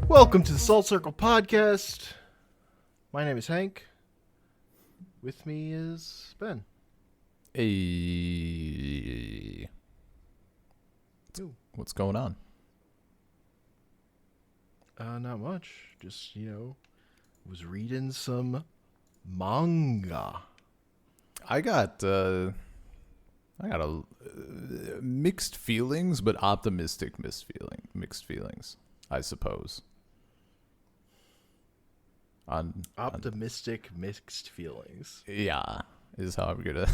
Welcome to the Salt Circle Podcast. My name is Hank. With me is Ben. Hey. Ooh. What's going on? Not much. Just, was reading some manga. I got a mixed feelings, but optimistic mixed feelings, I suppose. Optimistic mixed feelings. Yeah, is how I'm gonna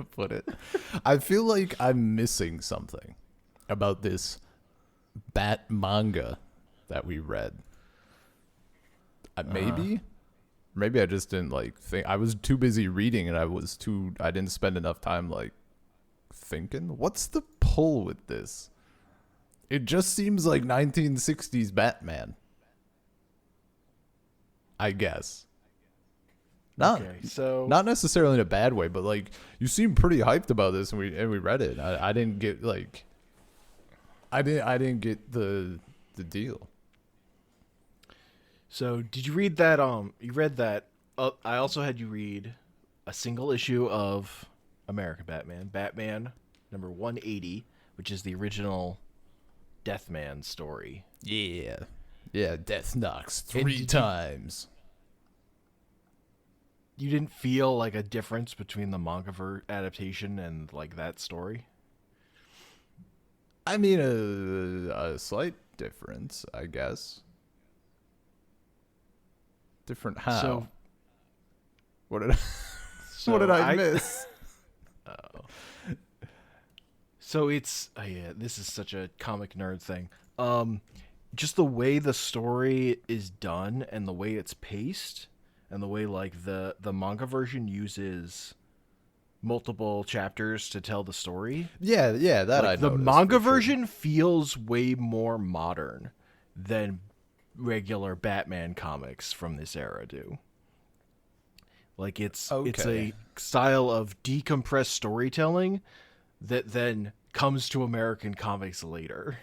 put it. I feel like I'm missing something about this Batmanga that we read. Maybe I just didn't think. I was too busy reading, and I didn't spend enough time thinking. What's the pull with this? It just seems like 1960s Batman, I guess. Not necessarily in a bad way, but you seem pretty hyped about this, and we read it. I didn't get I didn't get the deal. So, did you read that? You read that. I also had you read a single issue of American Batman number 180, which is the original Deathman story. Yeah, Death knocks three times. You didn't feel a difference between the manga adaptation and that story? I mean, a slight difference, I guess. Different how? So, what did I miss? So it's this is such a comic nerd thing. Just the way the story is done and the way it's paced and the way the manga version uses multiple chapters to tell the story. Yeah, that I noticed. The manga version feels way more modern than regular Batman comics from this era do. It's a style of decompressed storytelling that then comes to American comics later.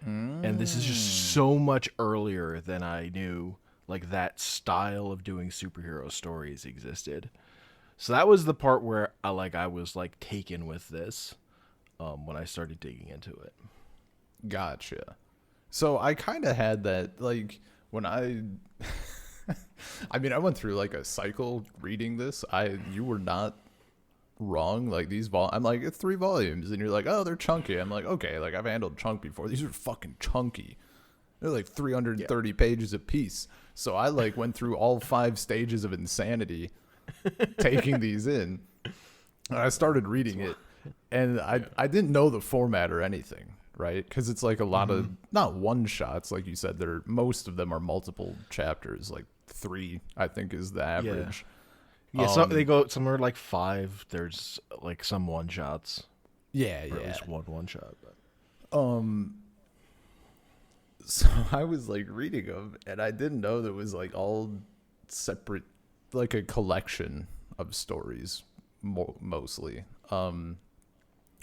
And this is just so much earlier than I knew that style of doing superhero stories existed. So that was the part where I was taken with this when I started digging into it. Gotcha. So I kind of had that when I I mean, I went through a cycle reading this. You were not wrong. These I'm it's 3 volumes, and you're oh, they're chunky. I'm okay, I've handled chunk before. These are fucking chunky. They're 330 pages a piece. So I went through all 5 stages of insanity taking these in. And I started reading it, and I didn't know the format or anything, right? Because it's a lot of not one shots, like you said. Most of them are multiple chapters, 3 I think is the average. Yeah, so they go somewhere 5. There's some one shots. Yeah, or at least one shot. But. So I was reading them, and I didn't know that it was all separate, a collection of stories, mostly,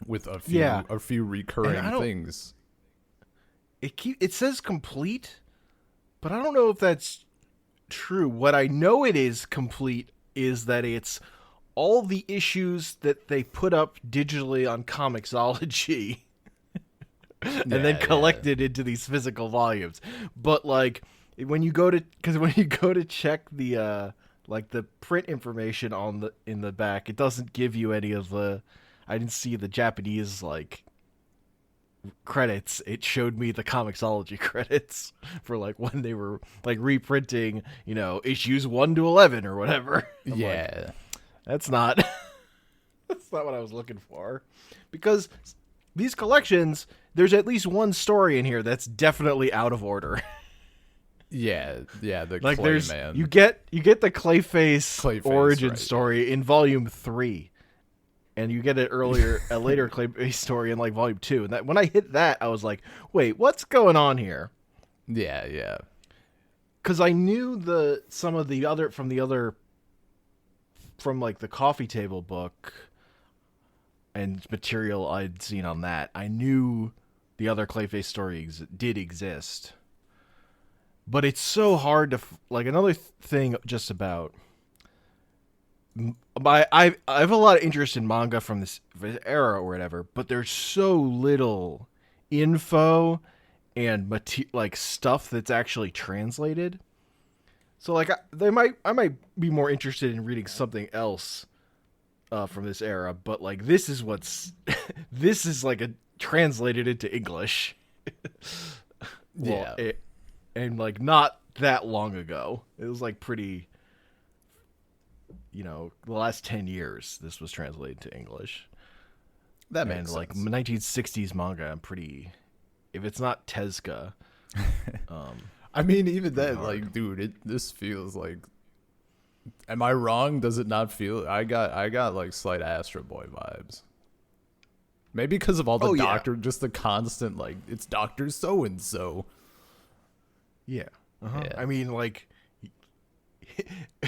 with a few recurring things. It says complete, but I don't know if that's true. What I know it is complete is that it's all the issues that they put up digitally on Comixology and then collected into these physical volumes. But when you go to check the the print information in the back, it doesn't give you any of the. I didn't see the Japanese credits. It showed me the Comixology credits for when they were reprinting, issues 1 to 11 or whatever. I'm that's not what I was looking for, because these collections, there's at least one story in here that's definitely out of order. Yeah, the Clayman. You get the Clayface origin story in volume 3. And you get a later Clayface story in volume 2. And that when I hit that, I was wait, what's going on here? Yeah. Because I knew the coffee table book and material I'd seen on that. I knew the other Clayface story did exist. but it's so hard to like another thing just about I have a lot of interest in manga from this era or whatever, but there's so little info and like stuff that's actually translated. So like I might be more interested in reading something else from this era, but like this is what's this is like a translated into English. well, Yeah, and like not that long ago. It was like pretty, the last 10 years this was translated to English. that And makes like sense. 1960s manga, I'm pretty, if it's not Tezuka, I mean, even pretty that, hard. like, dude, this feels like. Am I wrong? Does it not feel? I got like slight Astro Boy vibes. Maybe because of all the Oh yeah. doctor, just the constant like it's Doctor So and So. Yeah. Uh-huh. Yeah, I mean, like,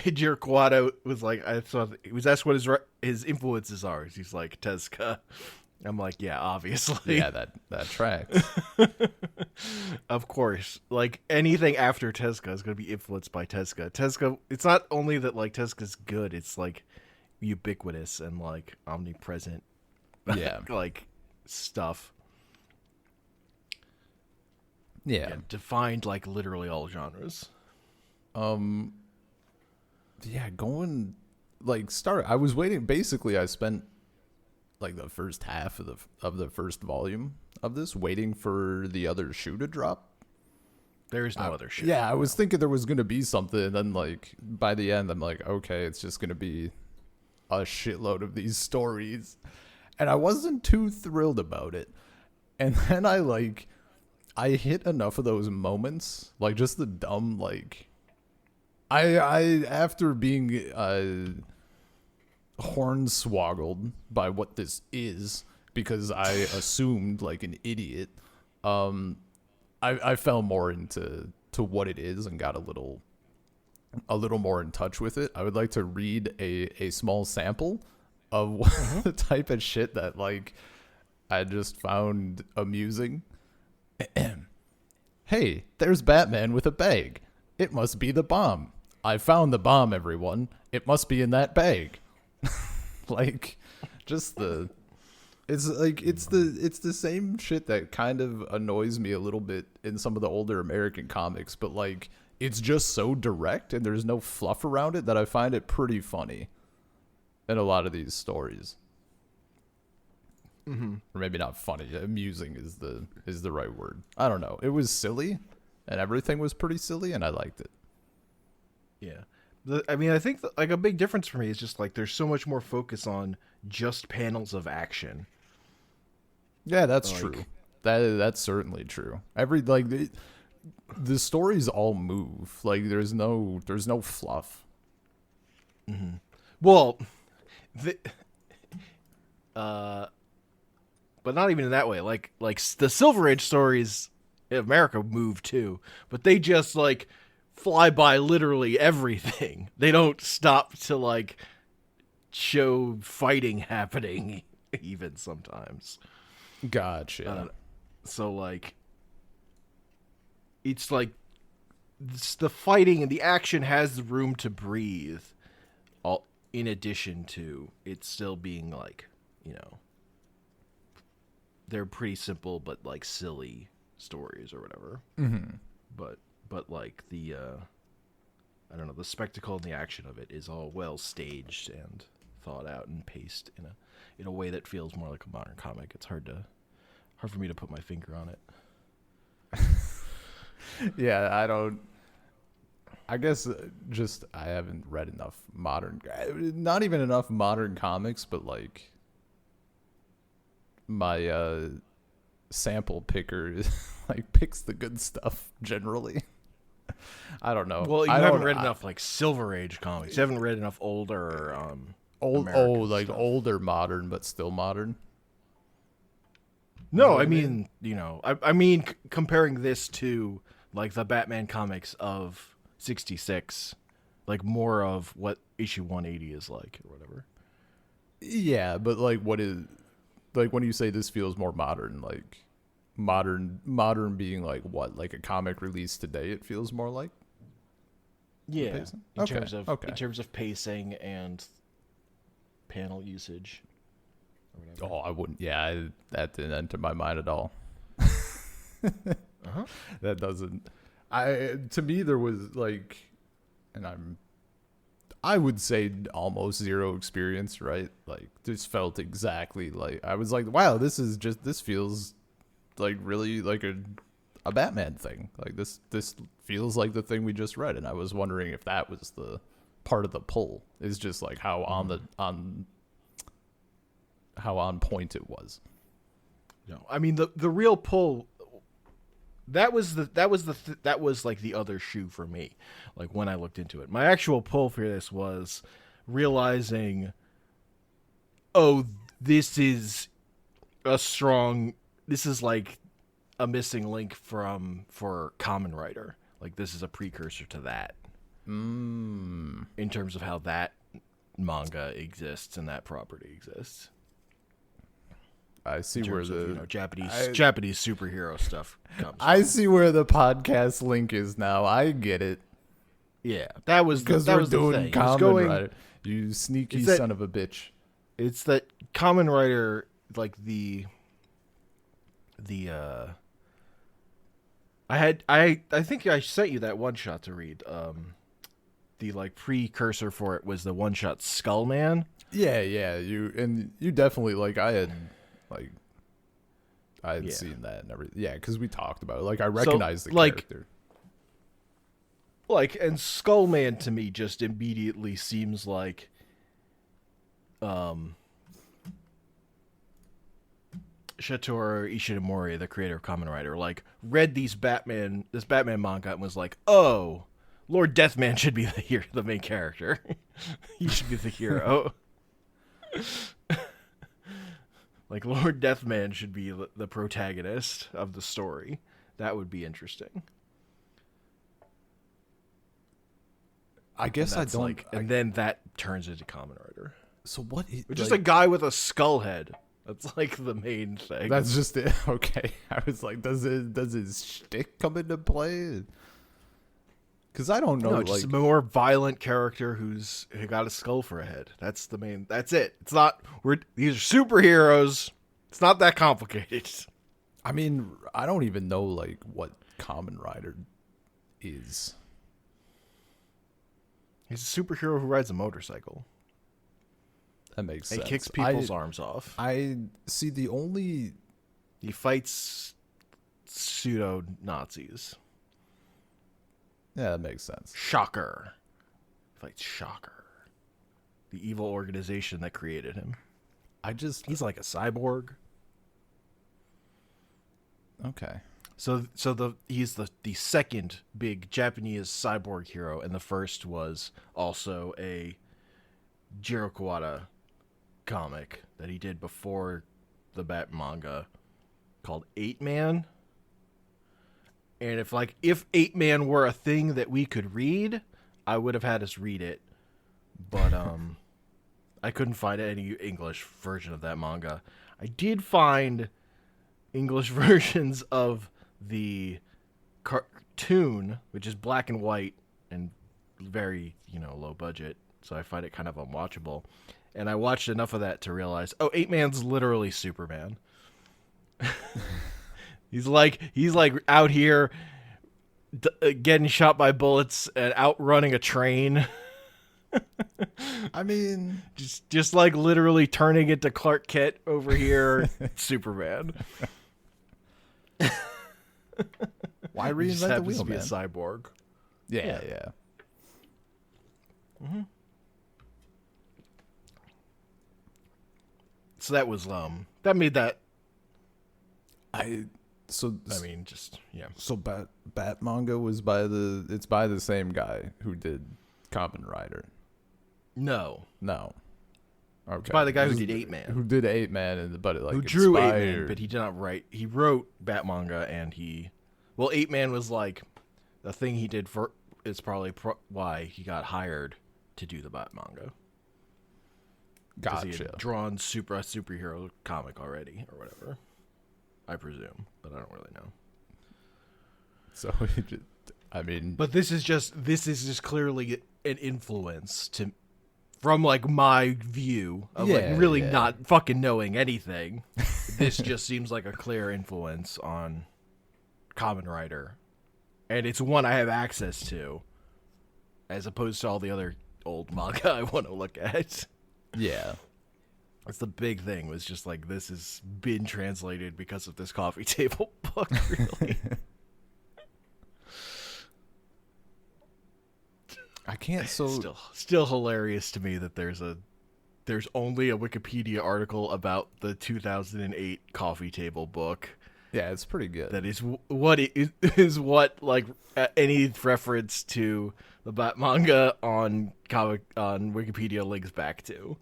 Jiro Kuwata was like, I thought he was asked what his influences are. He's like Tezuka. I'm like, yeah, obviously, yeah, that tracks. of course. Like anything after Tezuka is going to be influenced by Tezuka. Tezuka. It's not only that like Tezuka's good. It's like ubiquitous and like omnipresent, Yeah, like stuff. yeah. Yeah, defined like literally all genres. Um, yeah, going like start. I was waiting. Basically, I spent like the first half of the first volume of this waiting for the other shoe to drop. There is no other shit. Yeah, I was thinking there was gonna be something, and then like by the end, I'm like, okay, it's just gonna be a shitload of these stories, and I wasn't too thrilled about it. And then I hit enough of those moments, like just the dumb like I after being hornswoggled by what this is because I assumed like an idiot. Um, I fell more into to what it is and got a little more in touch with it. I would like to read a small sample of the type of shit that like I just found amusing. Hey, there's Batman with a bag. It must be the bomb. I found the bomb, everyone. It must be in that bag. Like, just the it's like it's the same shit that kind of annoys me a little bit in some of the older American comics, but like it's just so direct and there's no fluff around it that I find it pretty funny in a lot of these stories. Or maybe not funny. Amusing is the right word. I don't know. It was silly, and everything was pretty silly, and I liked it. Yeah. I mean, I think like a big difference for me is just like there's so much more focus on just panels of action. Yeah, that's true. Like, That's certainly true. Every like the stories all move. Like there's no fluff. well, the, uh, but not even in that way. Like the Silver Age stories in America move too, but they just like fly by literally everything. They don't stop to like show fighting happening even sometimes. Gotcha. So like it's like the fighting and the action has the room to breathe all in addition to it still being like, they're pretty simple but like silly stories or whatever. But like the I don't know, the spectacle and the action of it is all well staged and thought out and paced in a way that feels more like a modern comic. It's hard for me to put my finger on it. Yeah, I don't. I guess just I haven't read enough modern, not even enough modern comics, but like my sample picker is, like picks the good stuff generally. I don't know. Well, you I haven't don't. read enough like Silver Age comics. You haven't read enough older American Like stuff. older modern, but still modern. Is No, what I you mean? mean, I mean comparing this to like the Batman comics of 66, like more of what issue 180 is like or whatever. Yeah, but like, what is like when you say this feels more modern? Like, modern being like what, like a comic release today, it feels more like. Yeah, Pacing? in terms of pacing and panel usage. Or whatever. Oh, I wouldn't. Yeah, that didn't enter my mind at all. Uh-huh. That doesn't. To me there was like, and I would say almost zero experience, right? Like this felt exactly like I was like, wow, this feels like really like a Batman thing. Like this feels like the thing we just read, and I was wondering if that was the part of the pull, is just like how how on point it was. No, I mean the real pull. That was like the other shoe for me. Like when I looked into it, my actual pull for this was realizing, oh, this is this is like a missing link for Kamen Rider. Like this is a precursor to that. In terms of how that manga exists and that property exists. I see where the Japanese superhero stuff comes. I see where the podcast link is now. I get it. Yeah, that was because we're doing Kamen Rider. You sneaky son of a bitch. It's that Kamen Rider, like the I think I sent you that one shot to read. The like precursor for it was the one shot Skullman. Yeah, you definitely like I had seen that and everything. Yeah, because we talked about it. Like I recognized the character. Like, and Skullman to me just immediately seems like Satoru Ishinomori, the creator of Kamen Rider, like read this Batman manga and was like, oh, Lord Deathman should be the main character. He should be the hero. Like Lord Deathman should be the protagonist of the story. That would be interesting. I guess I don't. Like, and then that turns into Kamen Rider. So what? Just a guy with a skull head. That's like the main thing. That's just it. Okay, I was like, does his shtick come into play? Because I don't know. No, just a more violent character who got a skull for a head. That's the main. That's it. It's not. These are superheroes. It's not that complicated. I mean, I don't even know like what Kamen Rider is. He's a superhero who rides a motorcycle. That makes sense. He kicks people's arms off. I see the only. He fights pseudo Nazis. Yeah, that makes sense. Shocker. Fights Shocker. The evil organization that created him. He's like a cyborg. Okay. He's the second big Japanese cyborg hero, and the first was also a Jiro Kuwata comic that he did before the Batmanga called 8-Man. And if 8-Man were a thing that we could read, I would have had us read it. But I couldn't find any English version of that manga. I did find English versions of the cartoon, which is black and white and very, low budget. So I find it kind of unwatchable. And I watched enough of that to realize, 8-Man's literally Superman. He's like out here getting shot by bullets and outrunning a train. I mean, just like literally turning into Clark Kent over here, Superman. Why reinvent the wheel, to be man? A cyborg. Yeah. Mm-hmm. So that was that made that. So Batmanga was by the same guy who did Kamen Rider. No. Okay. It's by the guy who did 8-Man. Who did 8-Man, who drew 8-Man, but he did not write. He wrote Batmanga, and 8-Man was like the thing he did for. It's probably why he got hired to do the Batmanga. Gotcha. He had drawn a superhero comic already, or whatever. I presume, but I don't really know. So, I mean, But this is just clearly an influence from like my view of like really not fucking knowing anything. This just seems like a clear influence on Kamen Rider, and it's one I have access to, as opposed to all the other old manga I want to look at. yeah. That's the big thing, was just like, this has been translated because of this coffee table book, really. I can't Still hilarious to me that there's only a Wikipedia article about the 2008 coffee table book. Yeah, it's pretty good. That is what like any reference to the Batmanga on Wikipedia links back to.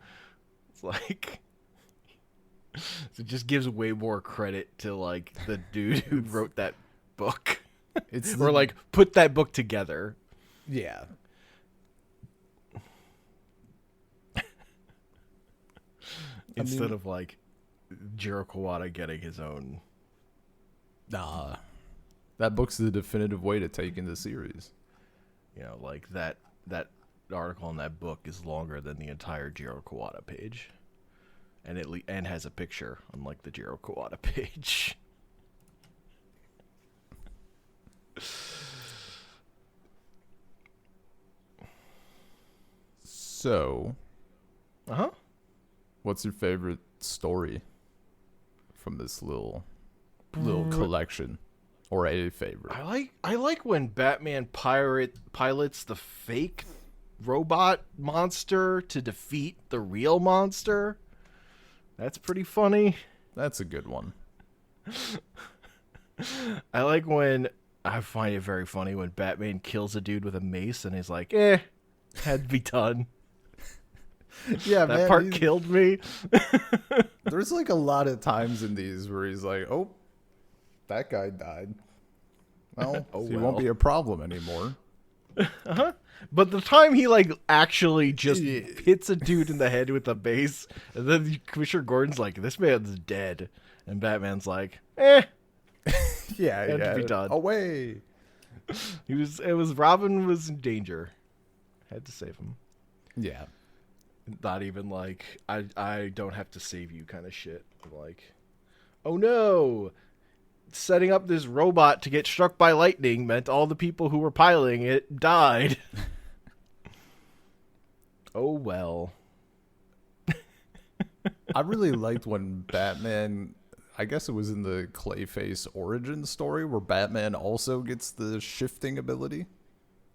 It's like, it just gives way more credit to like the dude who wrote that book. Or like put that book together. Yeah. Instead of like Jiro Kuwata getting his own. Nah. That book's the definitive way to take in the series. You know, like that article in that book is longer than the entire Jiro Kuwata page. And and has a picture, unlike the Jiro Kuwata page. So, Uh-huh. what's your favorite story from this little collection, or a favorite? I like when Batman pilots the fake robot monster to defeat the real monster. That's pretty funny. That's a good one. I find it very funny when Batman kills a dude with a mace and he's like, had to be done. Yeah, That part killed me. There's like a lot of times in these where he's like, oh, that guy died. Well, he won't be a problem anymore. Uh-huh. But the time he like actually just hits a dude in the head with a mace, and then Commissioner Gordon's like, this man's dead. And Batman's like, Yeah, had to be done. Away. Robin was in danger. Had to save him. Yeah. Not even like, I don't have to save you kind of shit. Like, oh no, setting up this robot to get struck by lightning meant all the people who were piloting it died. Oh well. I really liked when Batman, I guess it was in the Clayface origin story, where Batman also gets the shifting ability.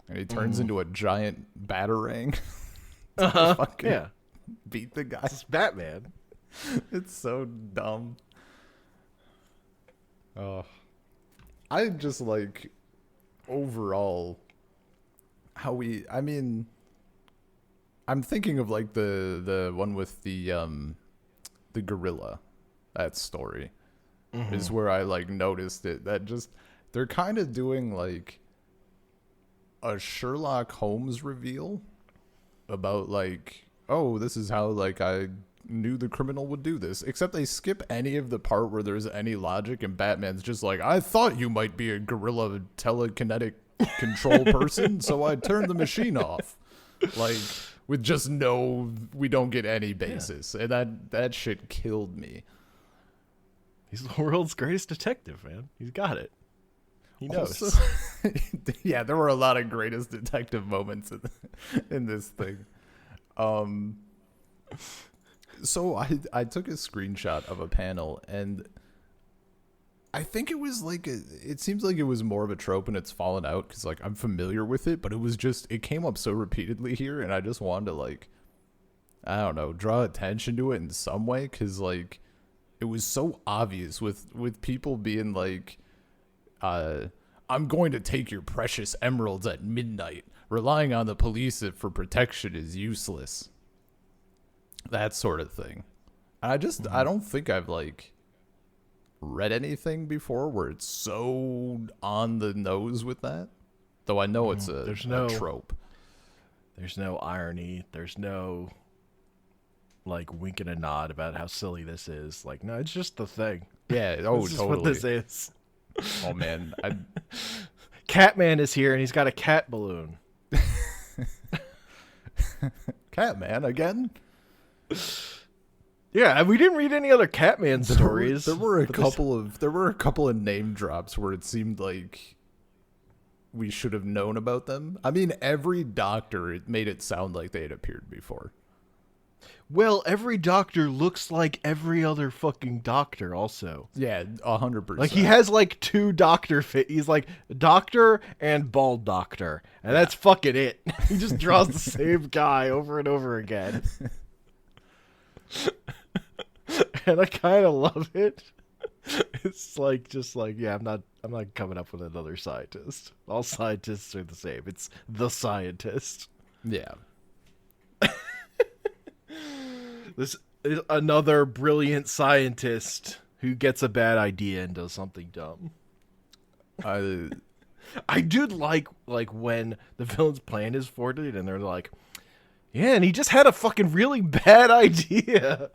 And he turns into a giant batarang. Yeah. Beat the guy. It's Batman. It's so dumb. Oh. I just like overall how I'm thinking of like the one with the gorilla. That story is where I like noticed it. That just they're kind of doing like a Sherlock Holmes reveal about like, oh, this is how like I knew the criminal would do this, except they skip any of the part where there's any logic, and Batman's just like, I thought you might be a gorilla telekinetic control person, so I turned the machine off. Like, with just we don't get any basis. And that shit killed me. He's the world's greatest detective, man. He's got it. He knows. Also, yeah, there were a lot of greatest detective moments in this thing. So I took a screenshot of a panel, and I think it was like it seems like it was more of a trope and it's fallen out because like I'm familiar with it, but it came up so repeatedly here, and I just wanted to like, I don't know, draw attention to it in some way, because like it was so obvious with people being like, I'm going to take your precious emeralds at midnight. Relying on the police for protection is useless. That sort of thing. And I don't think I've like read anything before where it's so on the nose with that. Though I know it's a trope. There's no irony. There's no like winking a nod about how silly this is. Like, no, it's just the thing. Yeah. Oh, This is totally. what this is. Oh man, Catman is here and he's got a cat balloon. Catman again. Yeah, we didn't read any other Catman stories. There were a couple of name drops where it seemed like we should have known about them. I mean, every doctor, it made it sound like they had appeared before. Well, every doctor looks like every other fucking doctor also. Yeah, 100%. Like, he has, like, two doctor fit. He's, like, doctor and bald doctor. And that's fucking it. He just draws the same guy over and over again. And I kind of love it. It's like, just like, yeah, I'm not coming up with another scientist. All scientists are the same. It's the scientist. Yeah. This is another brilliant scientist who gets a bad idea and does something dumb. I do like when the villain's plan is thwarted and they're like, yeah, and he just had a fucking really bad idea.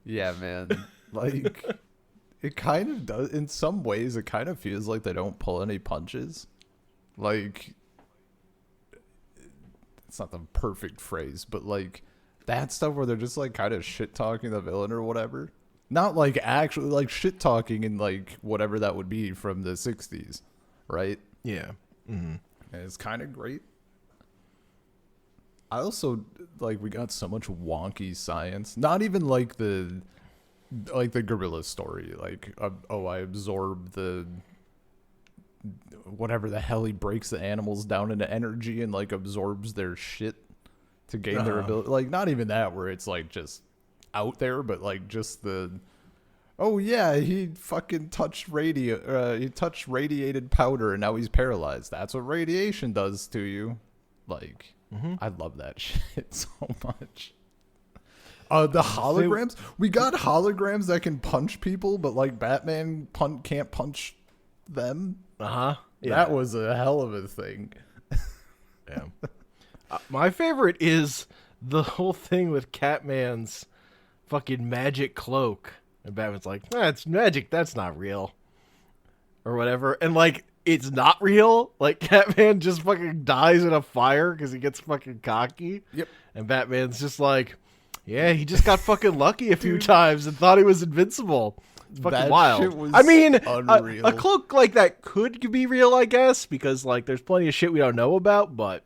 Yeah, man. Like, it kind of does. In some ways, it kind of feels like they don't pull any punches. Like, it's not the perfect phrase, but like that stuff where they're just like kind of shit talking the villain or whatever. Not like actually like shit talking in like whatever that would be from the 60s, right? Yeah. Mm-hmm. And it's kind of great. I also like we got so much wonky science. Not even like the gorilla story. Like I absorb the whatever the hell, he breaks the animals down into energy and like absorbs their shit to gain their ability. Like, not even that where it's like just out there, but like just the oh yeah, he fucking touched he touched radiated powder and now he's paralyzed. That's what radiation does to you. Like, I love that shit so much. The holograms, we got holograms that can punch people, but like Batman can't punch them. Yeah. That was a hell of a thing. Yeah. My favorite is the whole thing with Catman's fucking magic cloak. And Batman's like, it's magic, that's not real. Or whatever. And like, it's not real. Like, Catman just fucking dies in a fire because he gets fucking cocky. Yep. And Batman's just like, yeah, he just got fucking lucky a few times and thought he was invincible. It's fucking that wild. Shit was I mean, unreal. a cloak like that could be real, I guess, because like there's plenty of shit we don't know about, but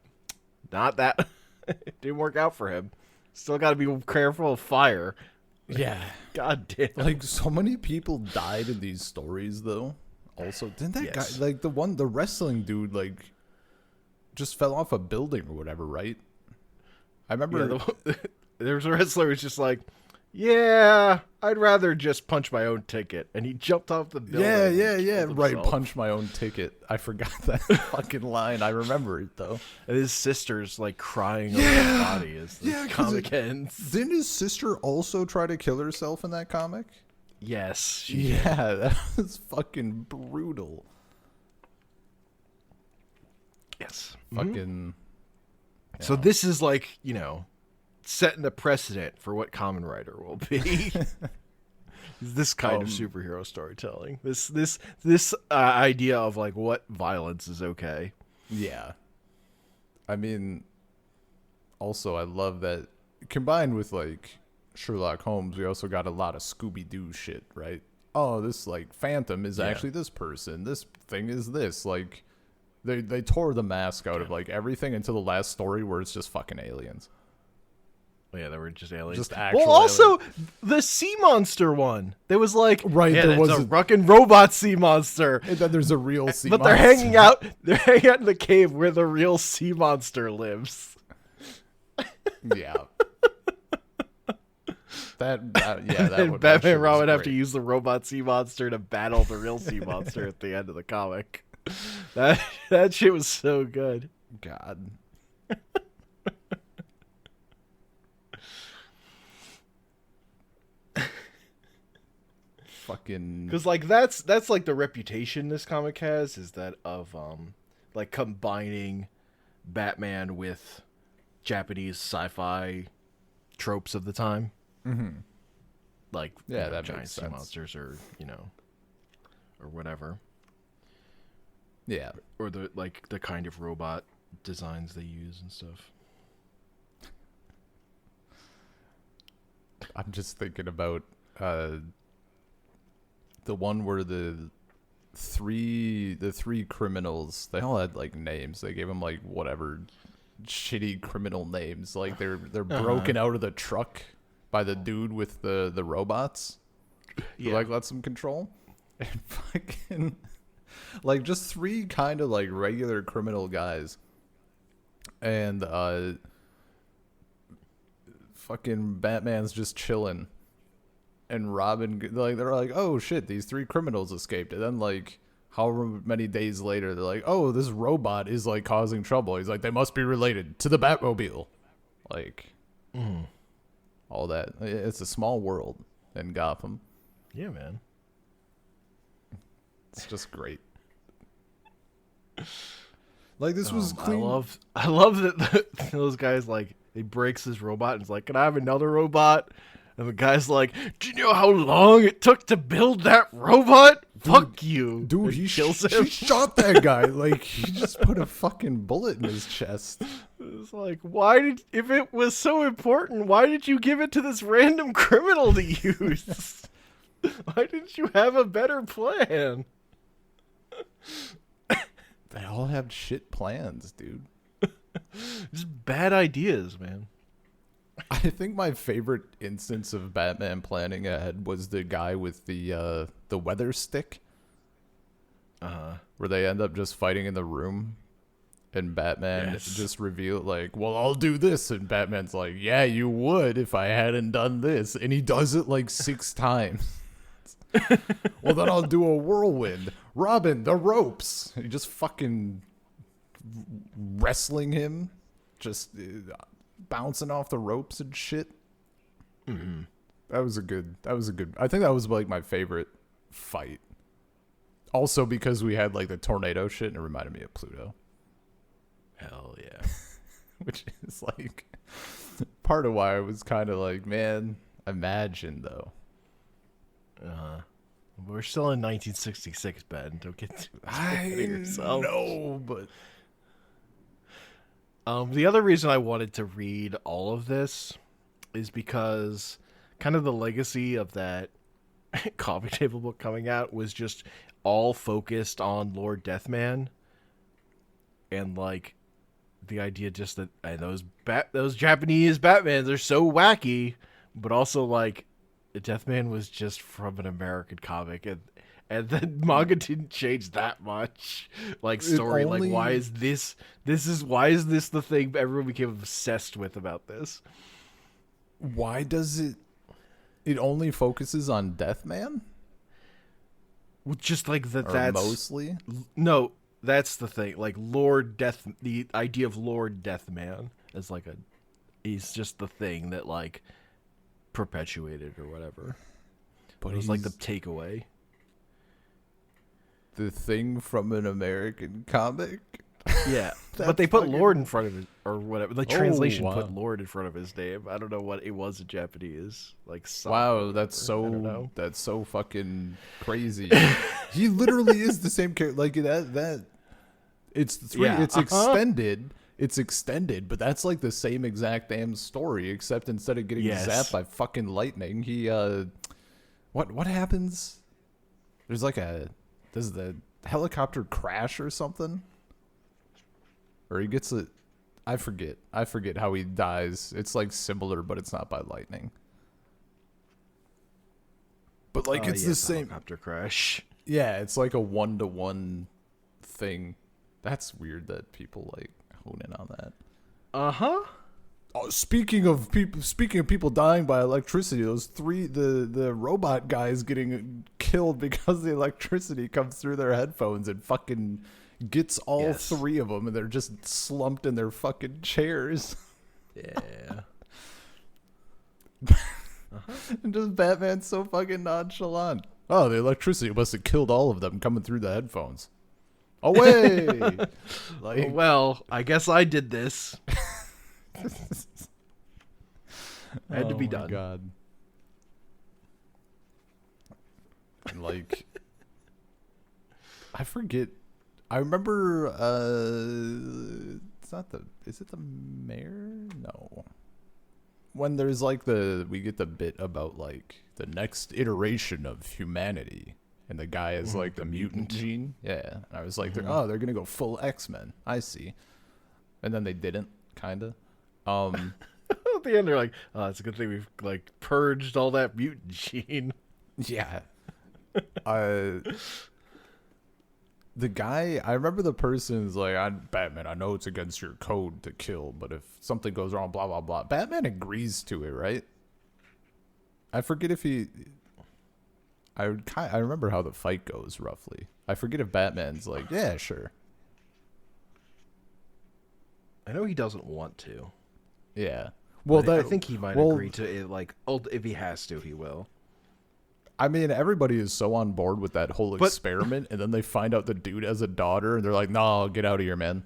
not that. It didn't work out for him. Still got to be careful of fire. Yeah. God damn. Like, so many people died in these stories, though. Also, didn't that guy, like the wrestling dude, like, just fell off a building or whatever, right? I remember there was a wrestler who's just like, yeah, I'd rather just punch my own ticket. And he jumped off the building. Yeah. Right, punch my own ticket. I forgot that fucking line. I remember it, though. And his sister's, like, crying over his body as the comic ends. Didn't his sister also try to kill herself in that comic? Yes. Yeah, that was fucking brutal. Yes. Fucking... So this is, like, you know, setting a precedent for what Kamen Rider will be. This kind of superhero storytelling. This idea of like what violence is okay. Yeah. I mean, also I love that combined with like Sherlock Holmes, we also got a lot of Scooby-Doo shit, right? Oh, this like Phantom is actually this person. This thing is this. Like they tore the mask out of like everything until the last story where it's just fucking aliens. Yeah, they were just aliens. Just actual well, also, aliens. the sea monster one. There was like, right, yeah, there was a fucking robot sea monster. And then there's a real sea but monster. They're hanging out in the cave where the real sea monster lives. Yeah. That would Batman and Robin have to use the robot sea monster to battle the real sea monster at the end of the comic. That shit was so good. God. Fucking, because like that's like the reputation this comic has, is that of like combining Batman with Japanese sci-fi tropes of the time. Mm-hmm. Like Yeah, that giant makes sea sense. monsters, or or whatever, Yeah. or the kind of robot designs they use and stuff. I'm just thinking about the one where the three criminals, they all had like names. They gave them like whatever shitty criminal names. Like they're broken out of the truck by the dude with the robots. Who, like, lets them control. And fucking like just three kind of like regular criminal guys. And fucking Batman's just chilling. And Robin, like, they're like, oh shit, these three criminals escaped. And then, like, however many days later, they're like, oh, this robot is, like, causing trouble. He's like, they must be related to the Batmobile. Like, all that. It's a small world in Gotham. Yeah, man. It's just great. Like, this was clean. I love that those guys, like, he breaks his robot and is like, can I have another robot? And the guy's like, do you know how long it took to build that robot? Fuck you. Dude, And he kills him. He shot that guy. Like, he just put a fucking bullet in his chest. It's like, if it was so important, why did you give it to this random criminal to use? Why didn't you have a better plan? They all have shit plans, dude. Just bad ideas, man. I think my favorite instance of Batman planning ahead was the guy with the weather stick. Where they end up just fighting in the room, and Batman just revealed, like, well, I'll do this, and Batman's like, yeah, you would if I hadn't done this, and he does it like 6 times. Well, then I'll do a whirlwind. Robin, the ropes. He just fucking wrestling him, just bouncing off the ropes and shit. Mm-hmm. That was a good. I think that was like my favorite fight. Also because we had like the tornado shit, and it reminded me of Pluto. Hell yeah. Which is like part of why I was kind of like, man, imagine though. We're still in 1966, Ben. Don't get too I yourself. know, but the other reason I wanted to read all of this is because kind of the legacy of that coffee table book coming out was just all focused on Lord Deathman, and like the idea just that those Japanese Batmans are so wacky, but also like Deathman was just from an American comic, and the manga didn't change that much. Like story, like why is this the thing everyone became obsessed with about this? Why does it only focuses on Deathman? Just like that. Or That's mostly. No, that's the thing. Like the idea of Lord Deathman is like he's just the thing that like perpetuated or whatever. But it was like the takeaway. The thing from an American comic. Yeah, but they put Lord in front of it or whatever. The translation put Lord in front of his name. I don't know what it was in Japanese. Like wow, that's so fucking crazy. He literally is the same character. Like that. It's extended. It's extended, but that's like the same exact damn story, except instead of getting zapped by fucking lightning, he what happens? There's like does the helicopter crash or something? Or he gets I forget how he dies. It's like similar, but it's not by lightning. But like it's the same helicopter crash. Yeah, it's like a 1-to-1 thing. That's weird that people like hone in on that. Oh, speaking of people dying by electricity, those the robot guys getting killed because the electricity comes through their headphones and fucking gets all 3 of them, and they're just slumped in their fucking chairs. Yeah. And just Batman's so fucking nonchalant. Oh, the electricity must have killed all of them coming through the headphones. Away! Like, well, I guess I did this. Had to be Oh my done. God. And like, I forget. I remember. It's not the. Is it the mayor? No. When there's like we get the bit about like the next iteration of humanity, and the guy is like the mutant gene. Yeah, and I was like, they're gonna go full X-Men. I see. And then they didn't, kinda. At the end, they're like, "Oh, it's a good thing we've like purged all that mutant gene." Yeah. The guy, I remember the person's like, Batman, I know it's against your code to kill, but if something goes wrong, blah, blah, blah. Batman agrees to it, right? I forget if I remember how the fight goes, roughly. I forget if Batman's like, yeah, sure. I know he doesn't want to. Yeah. Well, I think he might agree to it. Like, if he has to, he will. I mean, everybody is so on board with that whole experiment, and then they find out the dude has a daughter, and they're like, no, get out of here, man.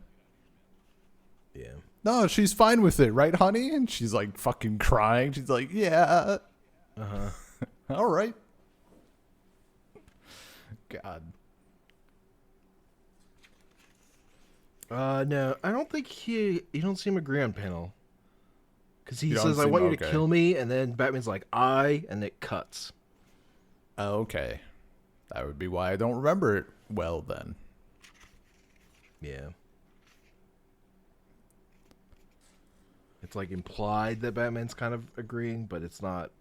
Yeah. No, she's fine with it, right, honey? And she's like fucking crying. She's like, yeah. Uh-huh. All right. God. No, I don't think you don't see him agree on panel. Because he You don't says, "I see want him- you to okay. kill me," and then Batman's like, and it cuts. Oh, okay. That would be why I don't remember it well then. Yeah. It's like implied that Batman's kind of agreeing, but it's not.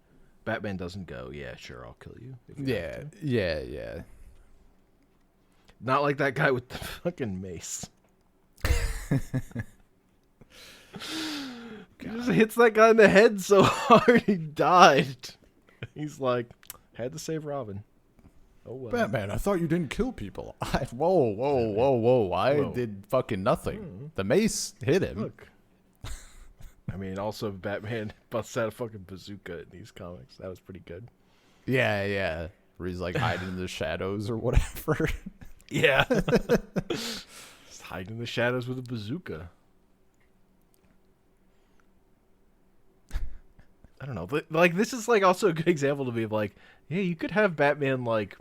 Batman doesn't go, "Yeah, sure, I'll kill you." If you have to." Yeah. Not like that guy with the fucking mace. He just hits that guy in the head so hard he died. He's like, had to save Robin. Oh well. Batman, I thought you didn't kill people. Whoa. I Whoa. did fucking nothing. The mace hit him. Look. I mean, also Batman busts out a fucking bazooka in these comics. That was pretty good. Yeah. Where he's like hiding in the shadows or whatever. Yeah. Just hiding in the shadows with a bazooka. I don't know. But, like, this is, like, also a good example to me of, like, yeah, you could have Batman, like,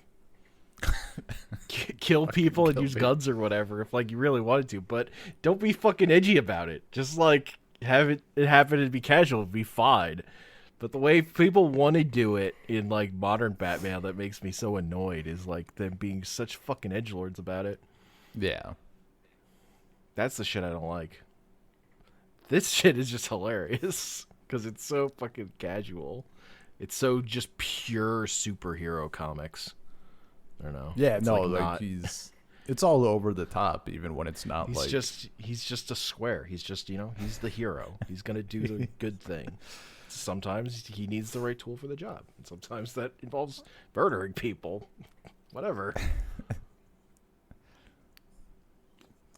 kill people and use guns or whatever if, like, you really wanted to. But don't be fucking edgy about it. Just, like, have it happen and be casual and be fine. But the way people want to do it in, like, modern Batman that makes me so annoyed is, like, them being such fucking edgelords about it. Yeah. That's the shit I don't like. This shit is just hilarious because it's so fucking casual. It's so just pure superhero comics. I don't know. Yeah, It's no, like like not, it's all over the top even when it's not he's like just a square. He's just, he's the hero. He's gonna do the good thing. Sometimes he needs the right tool for the job, and sometimes that involves murdering people. Whatever.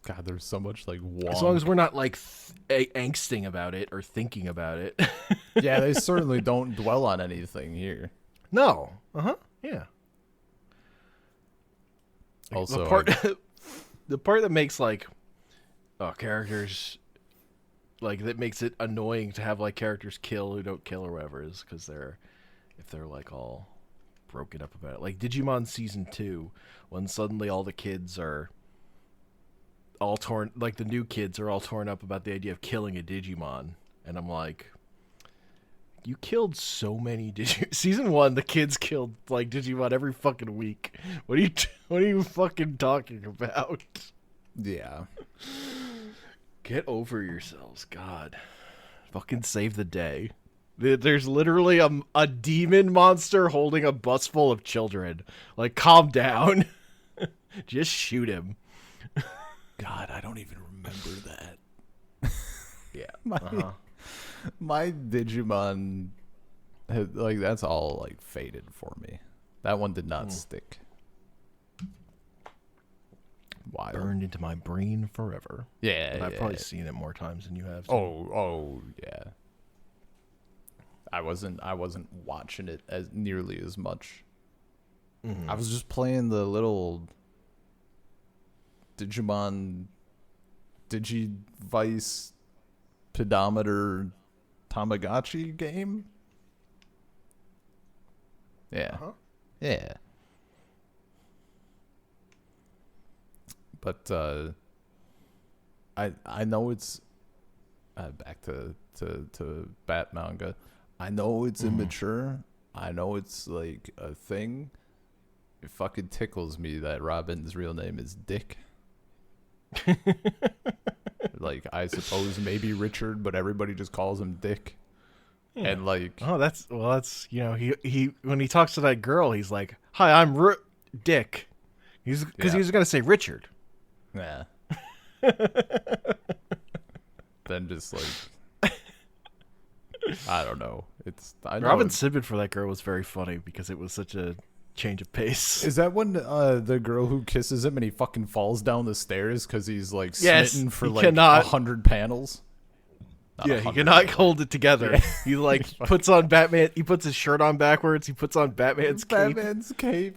God, there's so much like As long as we're not like angsting about it or thinking about it. Yeah, they certainly don't dwell on anything here. No. Yeah. Also, the part that makes like characters like that makes it annoying to have like characters kill who don't kill or whatever is because if they're like all broken up about it. Like Digimon Season 2, when suddenly all the kids are all torn, like the new kids are all torn up about the idea of killing a Digimon, and I'm like, you killed so many Season 1, the kids killed like Digimon every fucking week. What are you fucking talking about? yeah. Get over yourselves, God. Fucking save the day. There's literally a demon monster holding a bus full of children. Like, calm down. Just shoot him. God, I don't even remember that. Yeah. My Digimon, like that's all like faded for me. That one did not stick. Wild. Burned into my brain forever. Yeah, But I've probably seen it more times than you have. Oh, yeah. I wasn't watching it as nearly as much. Mm-hmm. I was just playing the little Digimon Digivice pedometer Tamagotchi game. Yeah. Uh-huh. Yeah. But I know it's back to Batmanga. I know it's immature. I know it's like a thing. It fucking tickles me that Robin's real name is Dick. Like, I suppose maybe Richard, but everybody just calls him Dick. Yeah. And like, Oh, that's he when he talks to that girl, he's like, "Hi, I'm Dick." He's because he was gonna say Richard. nah. Then just like, I don't know. I know Robin Sibbett for that girl was very funny because it was such a change of pace. Is that when the girl who kisses him and he fucking falls down the stairs because he's like Yes, smitten for he like cannot- 100 panels? Not Yeah, he 100 cannot panels. hold it together. Yeah. He like puts on Batman. He puts his shirt on backwards. He puts on Batman's cape. Batman's cape.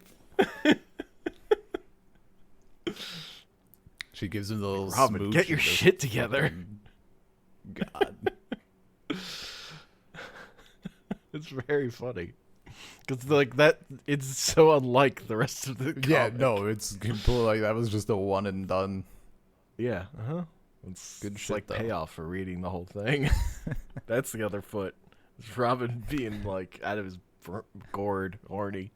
She gives him the little Robin, smooch. get your and just shit together. fucking- God. It's very funny because like that. It's so unlike the rest of the. Yeah, comic. no, it's completely like that was just a one and done. Yeah. Uh huh. It's Good it's shit, like though. payoff for reading the whole thing. That's the other foot. It's Robin being like out of his gourd, horny.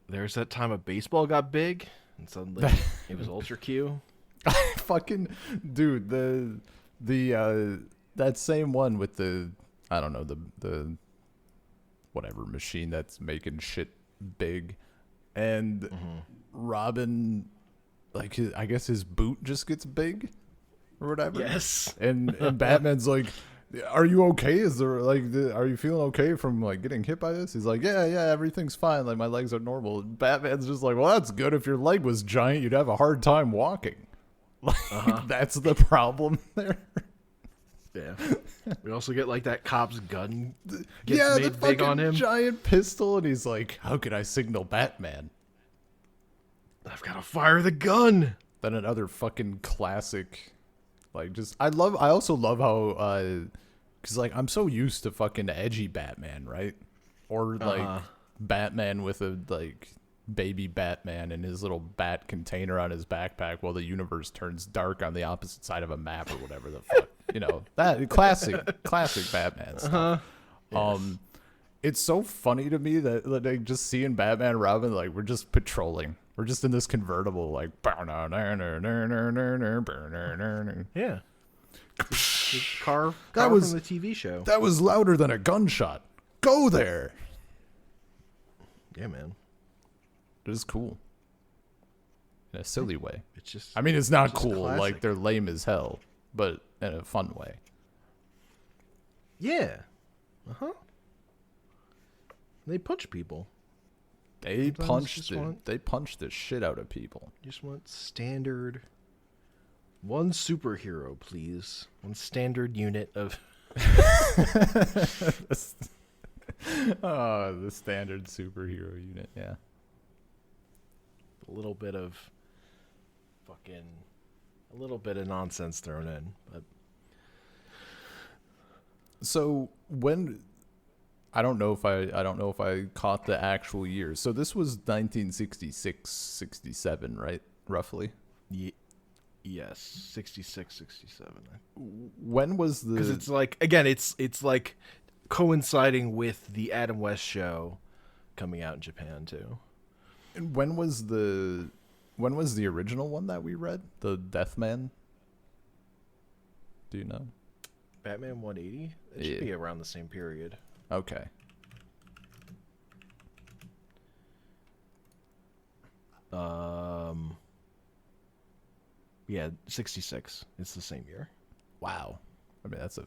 There's that time a baseball got big, and suddenly it was Ultra Q. Fucking dude, the that same one with the I don't know the whatever machine that's making shit big, and Robin, like I guess his boot just gets big or whatever. Yes. and Batman's like, are you okay? Is there like are you feeling okay from like getting hit by this? He's like, yeah, everything's fine, like my legs are normal. And Batman's just like, well, that's good. If your leg was giant, you'd have a hard time walking. Like, that's the problem there. Yeah. We also get like that cop's gun gets Yeah, the made big fucking on him. giant pistol, and he's like, how can I signal Batman? I've got to fire the gun. Then another fucking classic, like just I also love how because like I'm so used to fucking edgy Batman, right? Or like Batman with a like baby Batman in his little bat container on his backpack while the universe turns dark on the opposite side of a map or whatever the fuck. You know, that classic Batman stuff. It's so funny to me that like just seeing Batman and Robin, like we're just patrolling. We're just in this convertible, like Yeah. The car was- from the TV show. that was louder than a gunshot. Go there. Yeah, man. It is cool. In a silly way. It's just I mean, it's not It's just cool. Like, classic. they're lame as hell, but in a fun way. yeah. They punch people. They Sometimes just want- they punch the shit out of people. Just want standard one superhero, please. One standard unit of Oh, the standard superhero unit, yeah. a little bit of nonsense thrown in. But So when I don't know if I caught the actual year. So this was 1966, 67, right? Roughly. yes, 66, 67. When was Because the it's like again, it's like coinciding with the Adam West show coming out in Japan too. when was the original one that we read? The Deathman? Do you know? Batman 180. It should Yeah. be around the same period. Okay. Yeah, 66. It's the same year. Wow. I mean, that's a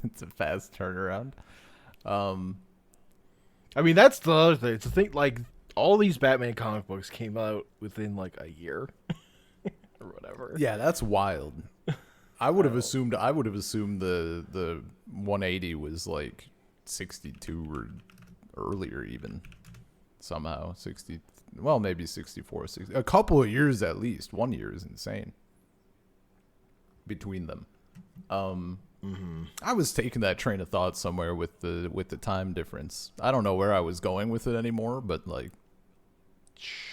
it's a fast turnaround. I mean, that's the other thing. It's the thing, like, all these Batman comic books came out within, like, a year. Or whatever. Yeah, that's wild. I would have assumed the 180 was like 62 or earlier even. Somehow 60 well, maybe 64, 60, a couple of years at least. 1 year is insane between them. I was taking that train of thought somewhere with the time difference. I don't know where I was going with it anymore, but like,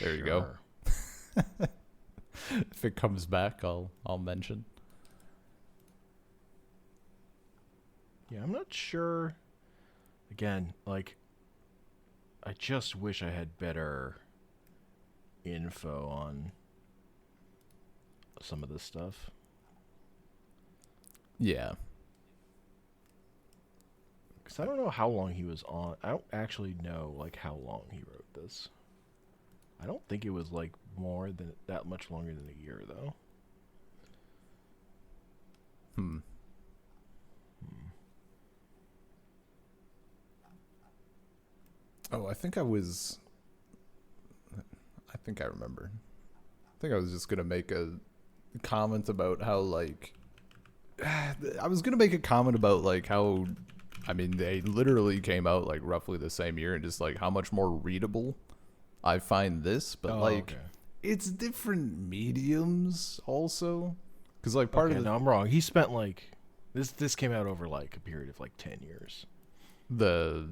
there you go. If it comes back, I'll mention. Yeah, I'm not sure. Again, like, I just wish I had better info on some of this stuff. Yeah. Because I don't know how long he was on. I don't actually know, like, how long he wrote this. I don't think it was, like, more than that much longer than a year, though. Oh, I think I remember. I think I was just going to make a comment about how, like, I was going to make a comment about, like, how, I mean, they literally came out, like, roughly the same year, and just, like, how much more readable I find this, but, like, it's different mediums also. Because, like, part of the... No, I'm wrong. He spent, like, this came out over, like, a period of, like, 10 years. The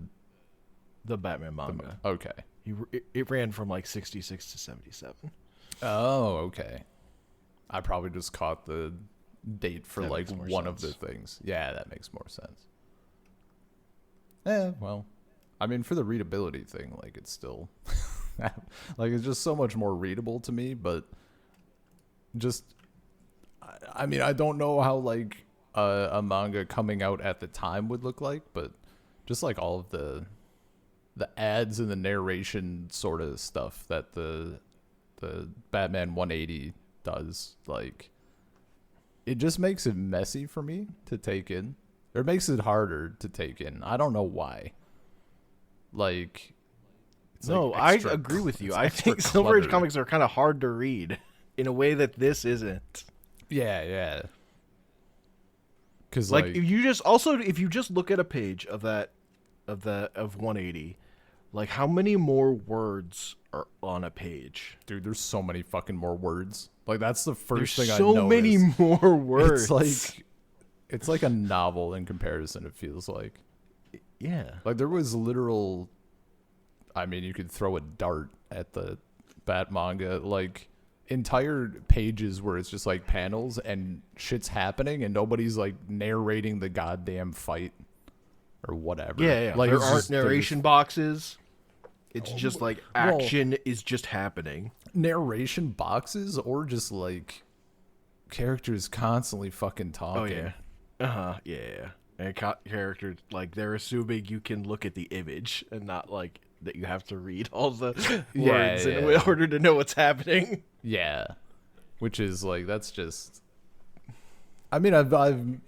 Batman manga. Okay. It ran from like 66 to 77. Oh, okay. I probably just caught the date for like one of the things. Yeah, that makes more sense. Well, I mean, for the readability thing, like it's still like it's just so much more readable to me, but just I mean, I don't know how like a manga coming out at the time would look like, but just like all of the ads and the narration sort of stuff that the Batman 180 does, like, it just makes it messy for me to take in. Or it makes it harder to take in. I don't know why. Like, no, like I agree with you. I think Silver Age comics are kind of hard to read in a way that this isn't. Yeah. Because like if you just look at a page of 180, like how many more words are on a page? Dude, there's so many fucking more words. Like that's the first thing I noticed. So many more words. It's like a novel in comparison, it feels like. Yeah. Like there was literal, I mean, you could throw a dart at the Batmanga, like entire pages where it's just like panels and shit's happening and nobody's like narrating the goddamn fight or whatever. Yeah. Like there aren't narration boxes. It's just like action is just happening. Narration boxes or just like characters constantly fucking talking. Oh yeah. Yeah. And characters, like, they're assuming you can look at the image and not like that you have to read all the words in order to know what's happening. Yeah. Which is like, that's just, I mean, I've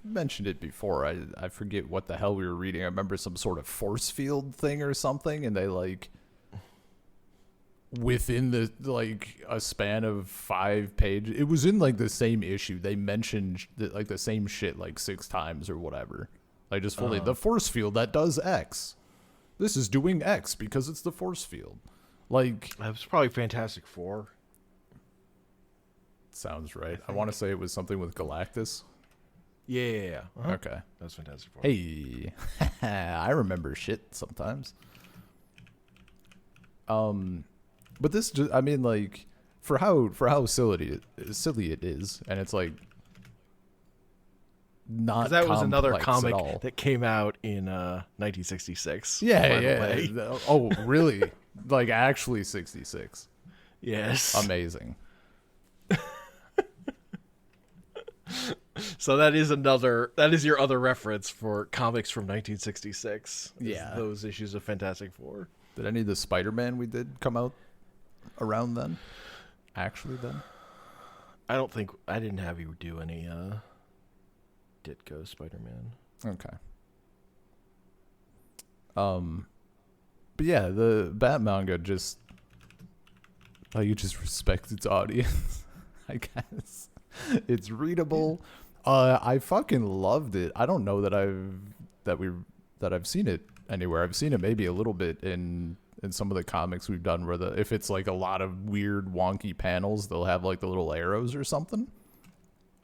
mentioned it before. I forget what the hell we were reading. I remember some sort of force field thing or something, and they like within the like a span of 5 pages, it was in like the same issue. They mentioned like the same shit like 6 times or whatever. Like just fully the force field that does X. This is doing X because it's the force field. Like that was probably Fantastic Four. Sounds right. I want to say it was something with Galactus. Yeah. Okay. That's Fantastic Four. Hey, I remember shit sometimes. But this just, I mean, like, for how silly it is, and it's like not. That was another comic that came out in 1966. Yeah. Oh, really? Like actually 66. Yes. Amazing. So that is your other reference for comics from 1966. Yeah. Those issues of Fantastic Four. Did any of the Spider-Man we did come out around then? Actually then? I didn't have you do any Ditko Spider-Man. Okay. But yeah, the Batmanga just like you just respect its audience, I guess. It's readable. I fucking loved it. I don't know that I've seen it anywhere. I've seen it maybe a little bit in in some of the comics we've done where if it's like a lot of weird wonky panels, they'll have like the little arrows or something.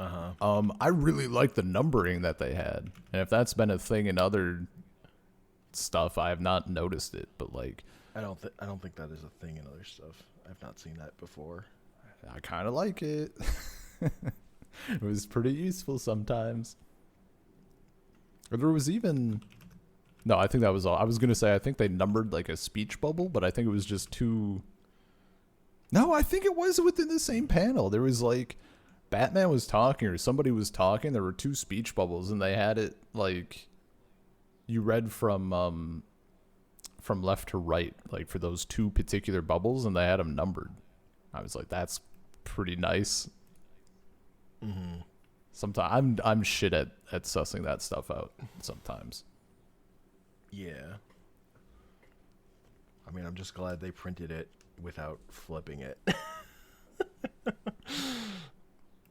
I really like the numbering that they had, and if that's been a thing in other stuff, I have not noticed it. But like, I don't think that is a thing in other stuff. I've not seen that before. I kind of like it. It was pretty useful sometimes. Or there was even... No, I think that was all. I was going to say, I think they numbered like a speech bubble, but I think it was just two... No, I think it was within the same panel. There was like... Batman was talking or somebody was talking. There were two speech bubbles, and they had it like... You read from left to right, like for those two particular bubbles, and they had them numbered. I was like, that's pretty nice. Mm-hmm. Sometimes I'm shit at sussing that stuff out sometimes. Yeah. I mean, I'm just glad they printed it without flipping it.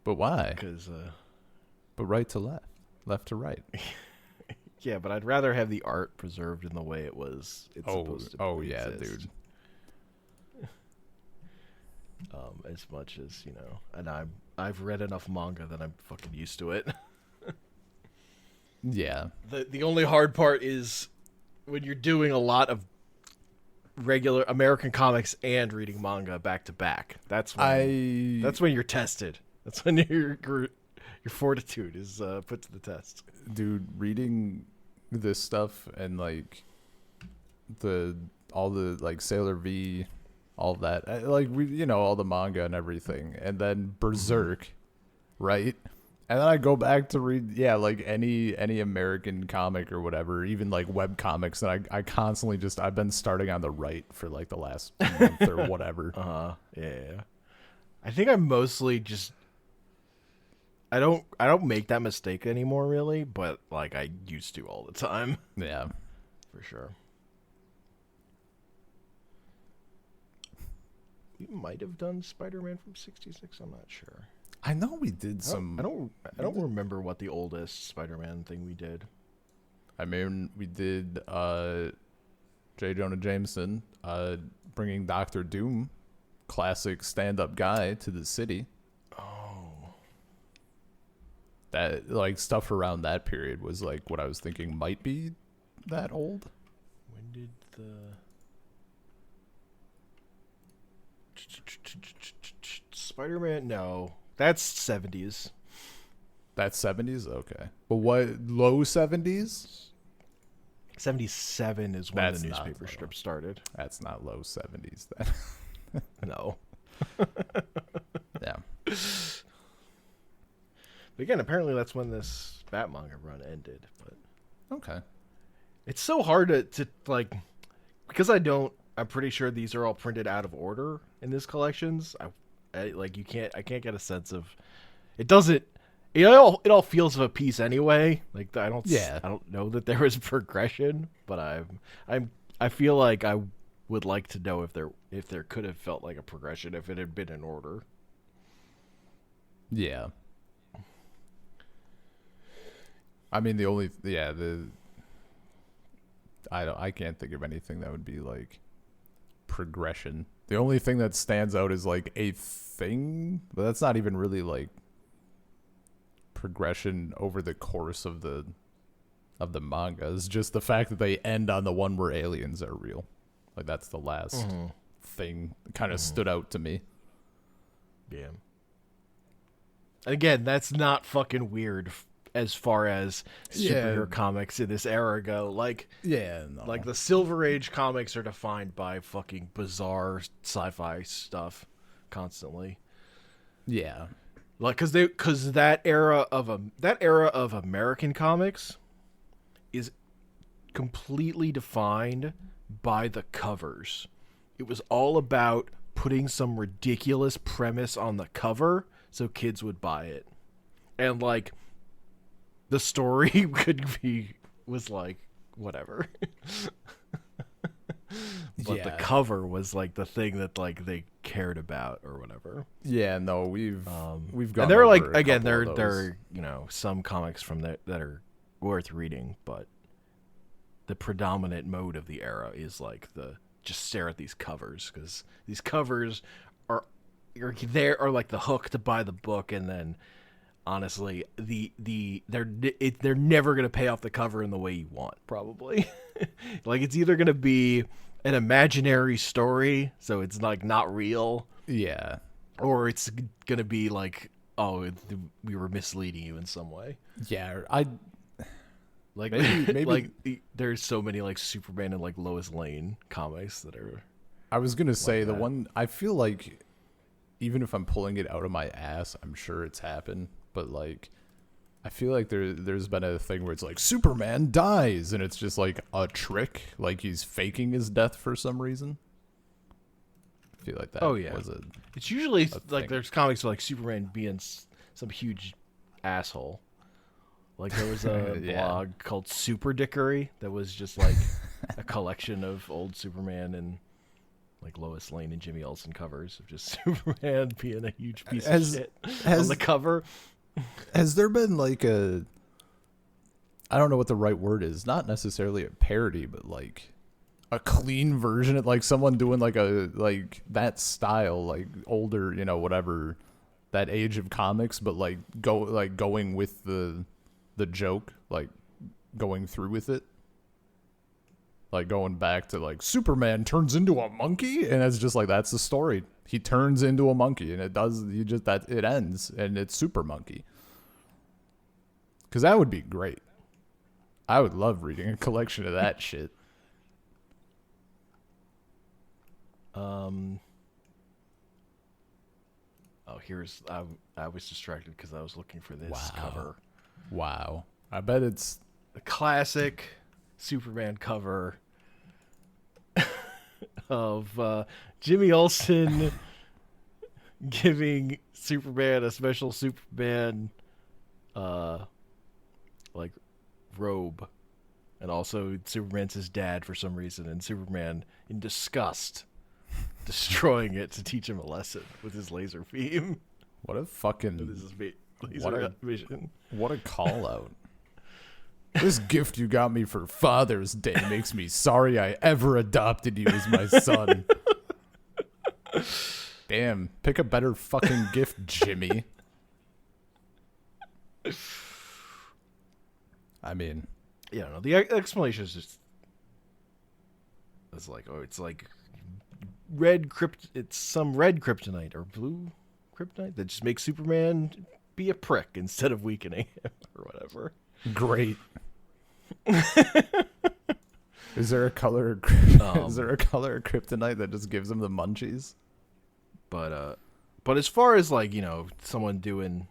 But why? Because, But right to left, left to right. yeah, but I'd rather have the art preserved in the way it's supposed to be. Oh yeah, dude. As much as, you know, and I've read enough manga that I'm fucking used to it. Yeah. The only hard part is when you're doing a lot of regular American comics and reading manga back to back. That's when you're tested. That's when your fortitude is put to the test. Dude, reading this stuff and like all the like Sailor V, all that, like all the manga and everything, and then Berserk, right? And then I go back to read, like any American comic or whatever, even like web comics, and I constantly I've been starting on the right for like the last month or whatever. Yeah. I think I'm mostly just I don't make that mistake anymore really, but like I used to all the time. Yeah. For sure. We might have done Spider-Man from '66, I'm not sure. I know we did some. I don't remember what the oldest Spider-Man thing we did. I mean, we did J. Jonah Jameson bringing Doctor Doom, classic stand-up guy, to the city. Oh. That like stuff around that period was like what I was thinking might be that old. When did the Spider-Man? No. That's 70s. That's 70s? Okay. But what, low 70s? 77 is when the newspaper strip started. That's not low 70s then. No. Yeah. But again, apparently that's when this Batmanga run ended. But Okay. it's so hard to like, because I'm pretty sure these are all printed out of order in this collections. I can't get a sense of it. Doesn't it all feels of a piece anyway. Like I don't know that there was progression, but I feel like I would like to know if there could have felt like a progression if it had been in order. Yeah. I mean I can't think of anything that would be like progression. The only thing that stands out is like a thing, but that's not even really like progression over the course of the manga. It's just the fact that they end on the one where aliens are real. Like that's the last thing that kind of stood out to me. Yeah. Again, that's not fucking weird as far as superhero comics in this era go. Like, like the Silver Age comics are defined by fucking bizarre sci-fi stuff constantly. Yeah. Like, cause that era of American comics is completely defined by the covers. It was all about putting some ridiculous premise on the cover so kids would buy it. And like the story was like whatever. But the cover was like the thing that like they cared about or whatever. Yeah, no, we've gone. And there are like over again there those. are some comics from that are worth reading, but the predominant mode of the era is like the just stare at these covers, because these covers are are like the hook to buy the book, and then honestly, they're never gonna pay off the cover in the way you want, probably. Like, it's either gonna be an imaginary story, so it's like not real, Yeah. or it's gonna be like, oh, we were misleading you in some way. Yeah. Like, maybe like there's so many like Superman and like Lois Lane comics that are. I was gonna say the that. one I feel like, even if I'm pulling it out of my ass, I'm sure it's happened. But like, I feel like there's been a thing where it's like Superman dies, and it's just like a trick, like he's faking his death for some reason. I feel like that. Oh yeah, was it's usually like thing. there's comics of like Superman being some huge asshole. Like, there was a Yeah. blog called Super Dickery that was just like a collection of old Superman and like Lois Lane and Jimmy Olsen covers of just Superman being a huge piece of shit on the cover. Has there been like a, I don't know what the right word is, not necessarily a parody, but like a clean version of like someone doing like that style, like older, whatever, that age of comics, but like going with the joke, like going through with it, like going back to like Superman turns into a monkey, and it's just like, that's the story. He turns into a monkey, and it ends, and it's Super Monkey. Because that would be great. I would love reading a collection of that shit. Oh, here's I was distracted because I was looking for this cover. Wow. I bet it's The classic Superman cover of Jimmy Olsen giving Superman a special Superman like robe, and also Superman's his dad for some reason, and Superman in disgust destroying it to teach him a lesson with his laser beam. what a fucking This is laser vision. what a call out. This gift you got me for Father's Day makes me sorry I ever adopted you as my son. Damn, pick a better fucking gift, Jimmy. I mean, Yeah, no, the explanation is just, it's like, oh, it's like it's some red kryptonite or blue kryptonite that just makes Superman be a prick instead of weakening him or whatever. great. Is there a color? Is there a color of kryptonite that just gives him the munchies? But as far as like, someone doing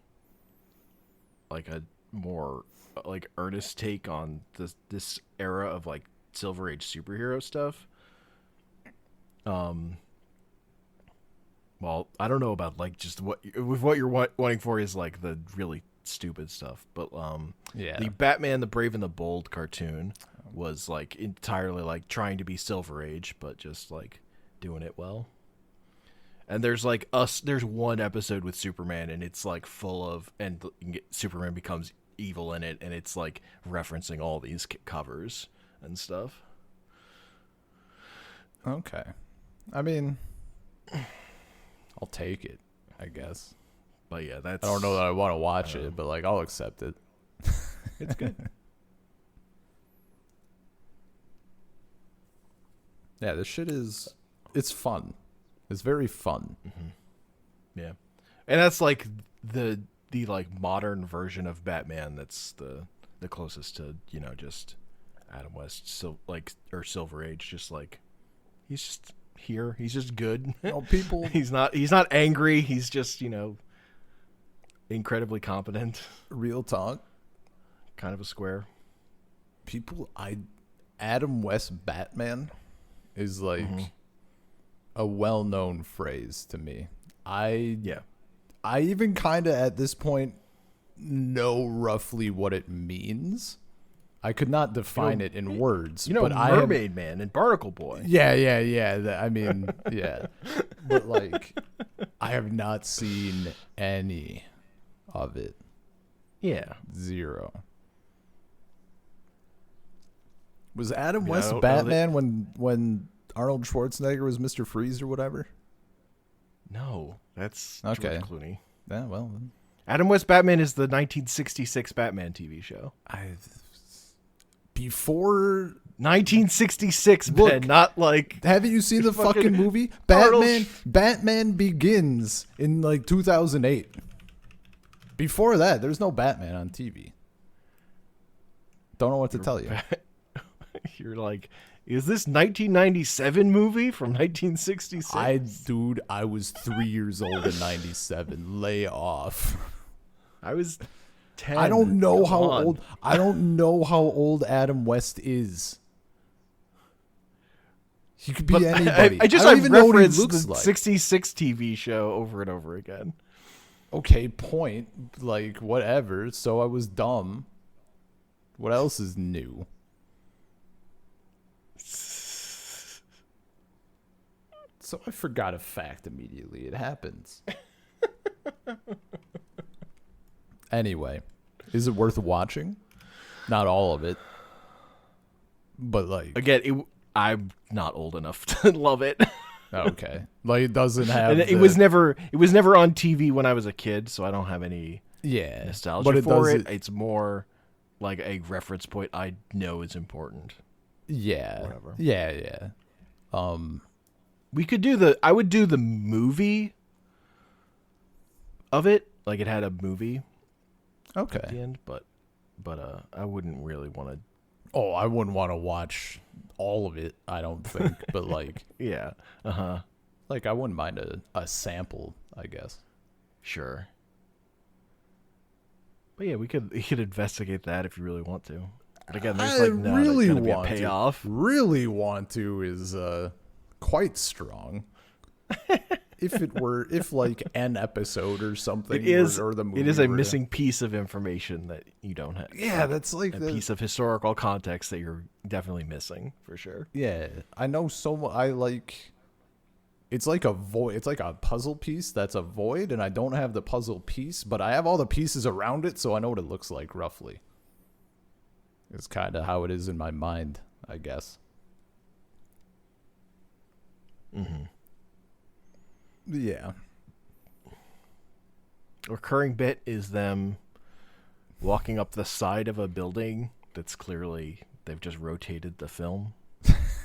like a more like earnest take on this era of like Silver Age superhero stuff, well, I don't know about like just what you're wanting for is like the really stupid stuff, but Yeah. the Batman the Brave and the Bold cartoon was like entirely like trying to be Silver Age, but just like doing it well. And there's one episode with Superman, and it's like full of, and Superman becomes evil in it, and it's like referencing all these covers and stuff. Okay. I mean, I'll take it, I guess. But yeah, that's, I don't know that I want to watch it, but like I'll accept it. it's good. Yeah, this shit it's fun. It's very fun. Mm-hmm. Yeah, and that's like the like modern version of Batman. That's the closest to just Adam West, or Silver Age. Just like he's just here. He's just good. People. He's not angry. He's just incredibly competent. Real talk. Kind of a square. Adam West Batman is like a well-known phrase to me. I even kind of at this point know roughly what it means. I could not define it in words. But Mermaid Man and Barnacle Boy. Yeah. I mean, yeah. But like, I have not seen any of it. Yeah. Zero. Was Adam West I don't know Batman when Arnold Schwarzenegger was Mr. Freeze or whatever? No, that's Okay. George Clooney. Yeah, well, Adam West Batman is the 1966 Batman TV show. Before 1966, Look, Ben, not like haven't you seen the fucking movie? Batman Begins in like 2008. Before that, there's no Batman on TV. Don't know what to tell you. You're like, is this 1997 movie from 1966? I was 3 years old in 97. Lay off. I was 10. I don't know Come how on. old. I don't know how old Adam West is. He could be But anybody. I don't even know what he referenced looks the like. 66 TV show over and over again. Okay, point. Like, whatever. So I was dumb. What else is new? So I forgot a fact immediately. It happens. Anyway, is it worth watching? Not all of it. But, like... Again, I'm not old enough to love it. Okay. Like, it doesn't have... And it was never on TV when I was a kid, so I don't have any Yeah. nostalgia But for it. It's more like a reference point I know is important. Yeah. Whatever. Yeah. We could do I would do the movie of it, like it had a movie at the Okay. end, but I wouldn't really want to. Oh, I wouldn't want to watch all of it, I don't think. But, like... Yeah. Like, I wouldn't mind a sample, I guess. Sure. But yeah, we could investigate that if you really want to. But again, there's like not really gonna be a want payoff. to. Really want to is quite strong. If like an episode or something, It is. or the movie, It is a were to- missing piece of information that you don't have. Yeah, that's like a the piece of historical context that you're definitely missing for sure. yeah. I know so much. I like. It's like a void. It's like a puzzle piece that's a void, and I don't have the puzzle piece, but I have all the pieces around it, so I know what it looks like roughly. It's kind of how it is in my mind, I guess. Mm-hmm. Yeah. A recurring bit is them walking up the side of a building that's clearly they've just rotated the film.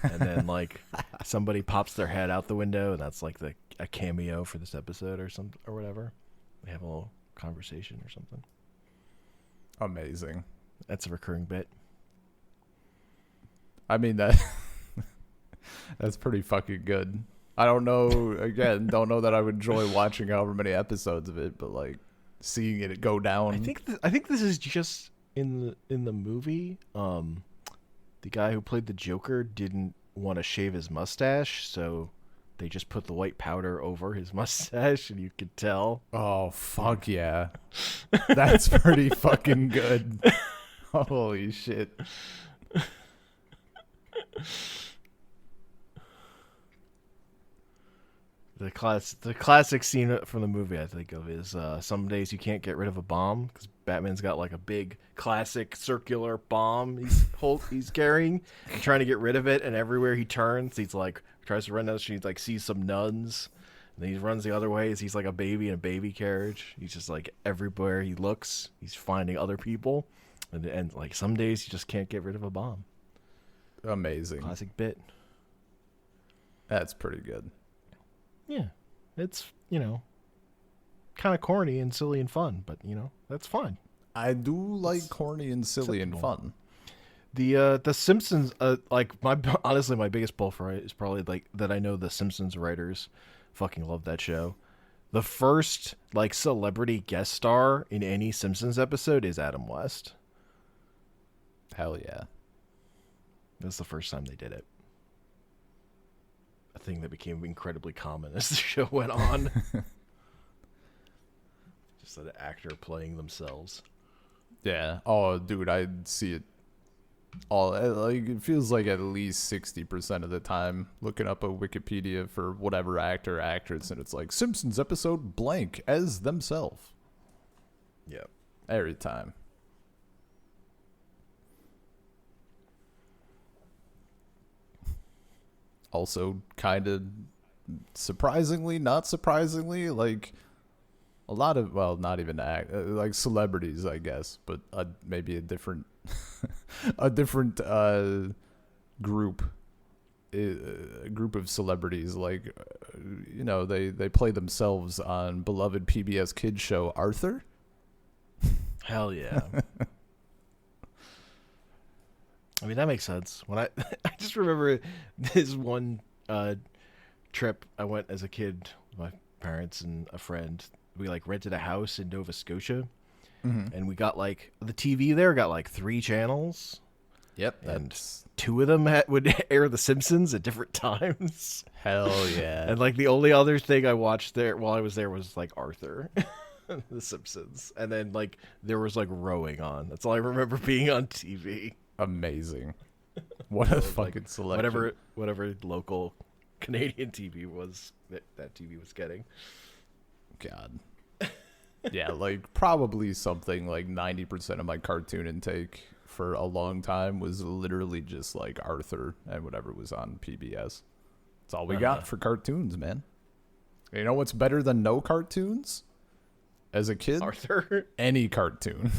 And then like somebody pops their head out the window and that's like a cameo for this episode or something or whatever. They have a little conversation or something. Amazing. That's a recurring bit. I mean that's pretty fucking good. I don't know. Again, don't know that I would enjoy watching however many episodes of it, but like seeing it go down. I think this is just in the movie. The guy who played the Joker didn't want to shave his mustache, so they just put the white powder over his mustache, and you could tell. Oh fuck yeah, that's pretty fucking good. Holy shit. The classic scene from the movie I think of is some days you can't get rid of a bomb because Batman's got like a big classic circular bomb he's carrying and trying to get rid of it, and everywhere he turns he's like tries to run down the street, like sees some nuns, and then he runs the other way as he's like a baby in a baby carriage. He's just like everywhere he looks he's finding other people, and like some days you just can't get rid of a bomb. Amazing. Classic bit. That's pretty good. Yeah, it's, kind of corny and silly and fun, but, that's fine. I do like corny and silly acceptable. and fun. The Simpsons, honestly, my biggest pull for it is probably, like, that I know the Simpsons writers fucking love that show. The first, like, celebrity guest star in any Simpsons episode is Adam West. Hell yeah. That's the first time they did it. A thing that became incredibly common as the show went on. Just an actor playing themselves. Yeah. Oh, dude, I see it all. Like, it feels like at least 60% of the time looking up a Wikipedia for whatever actor, actress, and it's like Simpsons episode blank as themselves. Yep. Every time. also kind of surprisingly, not surprisingly, like a lot of, well, not even like celebrities, I guess, but maybe a different a different group a group of celebrities, like they play themselves on beloved PBS kids show Arthur. Hell yeah. I mean, that makes sense. When I just remember this one trip I went as a kid with my parents and a friend. We like rented a house in Nova Scotia, and we got like the TV there got like 3 channels. Yep, and 2 of them would air The Simpsons at different times. Hell yeah! And like the only other thing I watched there while I was there was like Arthur, The Simpsons, and then like there was like rowing on. That's all I remember being on TV. Amazing! What a fucking like, selection! Whatever local Canadian TV was that TV was getting. God. Yeah, like probably something like 90% of my cartoon intake for a long time was literally just like Arthur and whatever was on PBS. That's all we got for cartoons, man. You know what's better than no cartoons? As a kid? Arthur? Any cartoon.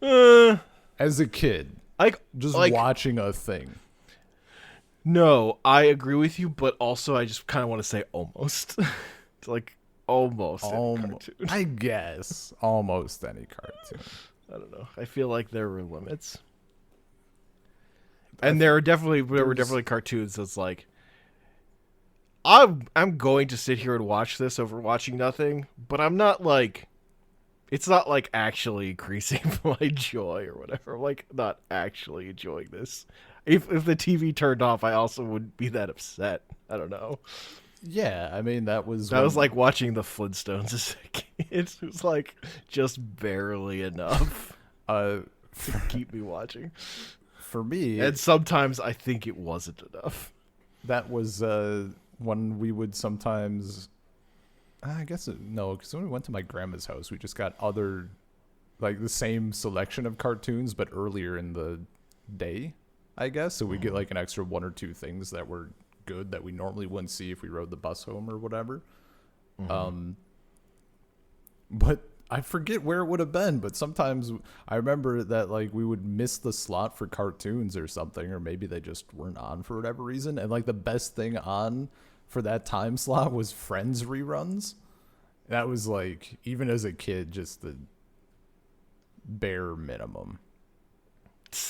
As a kid. Just watching a thing. No, I agree with you, but also I just kind of want to say almost. It's like almost any cartoon. I guess almost any cartoon. I don't know. I feel like there were limits, and there were definitely cartoons that's like, I'm going to sit here and watch this over watching nothing, but I'm not like, it's not like actually increasing my joy or whatever. I'm like not actually enjoying this. If the TV turned off, I also wouldn't be that upset. I don't know. Yeah, I mean that was like watching the Flintstones as a kid. It was like just barely enough to keep me watching. For me, and sometimes I think it wasn't enough. That was when we would sometimes. I guess no, because when we went to my grandma's house, we just got other, like the same selection of cartoons, but earlier in the day, I guess. So we get like an extra 1 or 2 things that were good that we normally wouldn't see if we rode the bus home or whatever. But I forget where it would have been, but sometimes I remember that like we would miss the slot for cartoons or something, or maybe they just weren't on for whatever reason, and like the best thing on for that time slot was Friends reruns. That was like, even as a kid, just the bare minimum.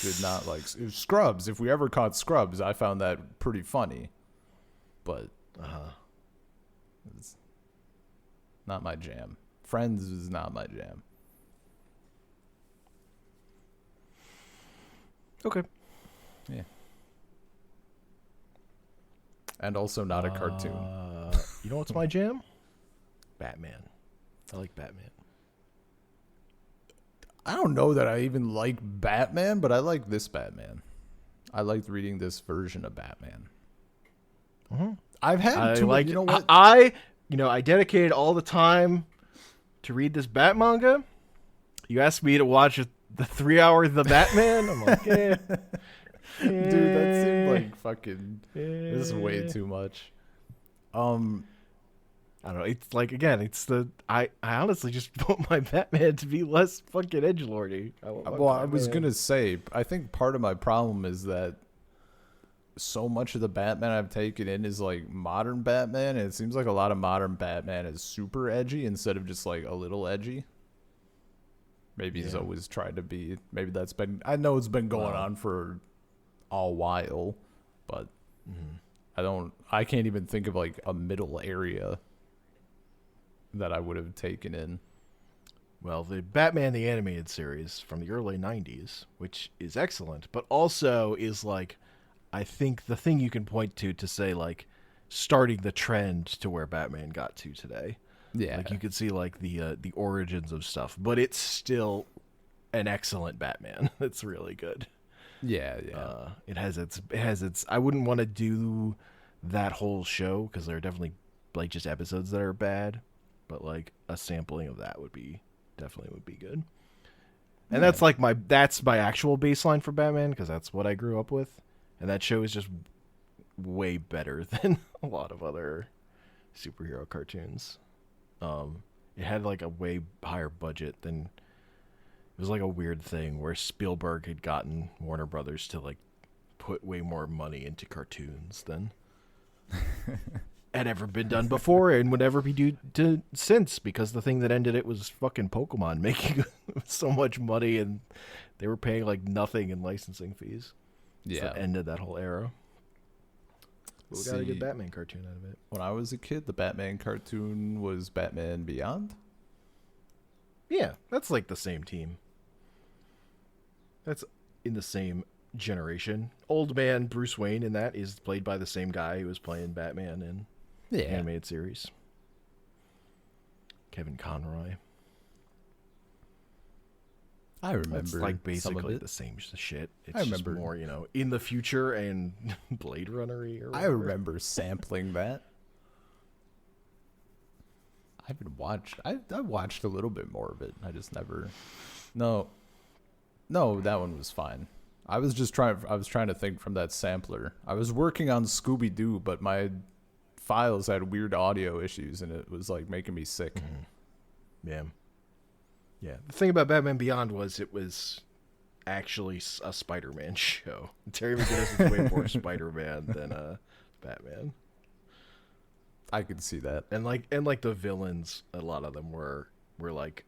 Did not like Scrubs. If we ever caught Scrubs, I found that pretty funny. But it's not my jam. Friends is not my jam. Okay. Yeah. And also not a cartoon. You know what's my jam? Batman. I like Batman. I don't know that I even like Batman, but I like this Batman. I liked reading this version of Batman. I've had too much. You know what? I dedicated all the time to read this Batmanga. You asked me to watch the 3 hours of the Batman. I'm like, dude, that seemed like fucking. This is way too much. I don't know. It's like, again, I honestly just want my Batman to be less fucking edgelordy. I was gonna say, I think part of my problem is that so much of the Batman I've taken in is like modern Batman, and it seems like a lot of modern Batman is super edgy instead of just like a little edgy. Maybe he's always tried to be. Maybe that's been. I know it's been going on for a while, but I can't even think of like a middle area that I would have taken in. Well, the Batman the Animated Series from the early 90s, which is excellent, but also is like, I think the thing you can point to say like starting the trend to where Batman got to today. Yeah. Like you could see like the origins of stuff, but it's still an excellent Batman. It's really good. Yeah, yeah. It has its I wouldn't want to do that whole show because there are definitely like just episodes that are bad, but like a sampling of that would be good. And that's like my actual baseline for Batman because that's what I grew up with. And that show is just way better than a lot of other superhero cartoons. It had like a way higher budget than it was like a weird thing where Spielberg had gotten Warner Brothers to like put way more money into cartoons than had ever been done before and would ever be due since, because the thing that ended it was fucking Pokemon making so much money and they were paying like nothing in licensing fees. Yeah. So that ended that whole era. But we got a good See, Batman cartoon out of it. when I was a kid, the Batman cartoon was Batman Beyond. Yeah, that's like the same team. That's in the same generation. Old man Bruce Wayne in that is played by the same guy who was playing Batman in the animated series. Kevin Conroy. I remember It's like some of basically it. the same shit. It's I just remember. more, in the future and Blade Runner-y or I whatever. remember sampling that. I haven't watched. I watched a little bit more of it. I just never. No, that one was fine. I was trying to think from that sampler. I was working on Scooby Doo, but my files had weird audio issues, and it was like making me sick. Yeah. Yeah. The thing about Batman Beyond was it was actually a Spider-Man show. Terry McGinnis is way more Spider-Man than Batman. I could see that. And like the villains, a lot of them were like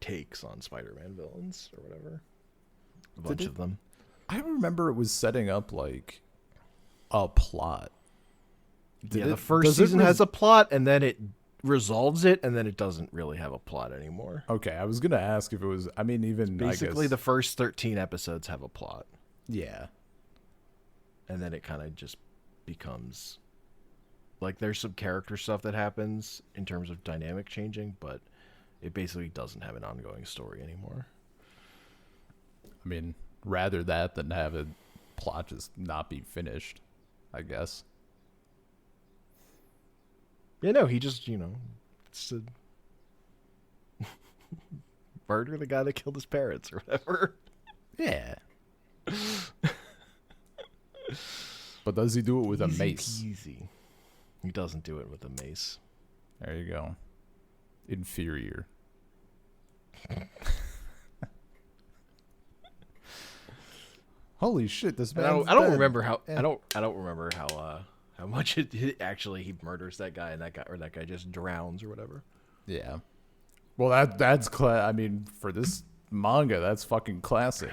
takes on Spider-Man villains or whatever. A bunch of them. I remember it was setting up like a plot. The first season has a plot, and then it resolves it, and then it doesn't really have a plot anymore. Okay, I was gonna ask if it was. I mean, even Basically, I guess, the first 13 episodes have a plot, yeah. and then it kind of just becomes like there's some character stuff that happens in terms of dynamic changing, but it basically doesn't have an ongoing story anymore. I mean, rather that than have a plot just not be finished, I guess. Yeah, no, he just, it's a murder the guy that killed his parents or whatever. Yeah. But does he do it with a Easy mace? peasy. He doesn't do it with a mace. There you go. Inferior. Holy shit! This man. I don't remember how. I don't remember how much it actually he murders that guy and that guy just drowns or whatever. Yeah. Well, that's I mean, for this manga, that's fucking classic.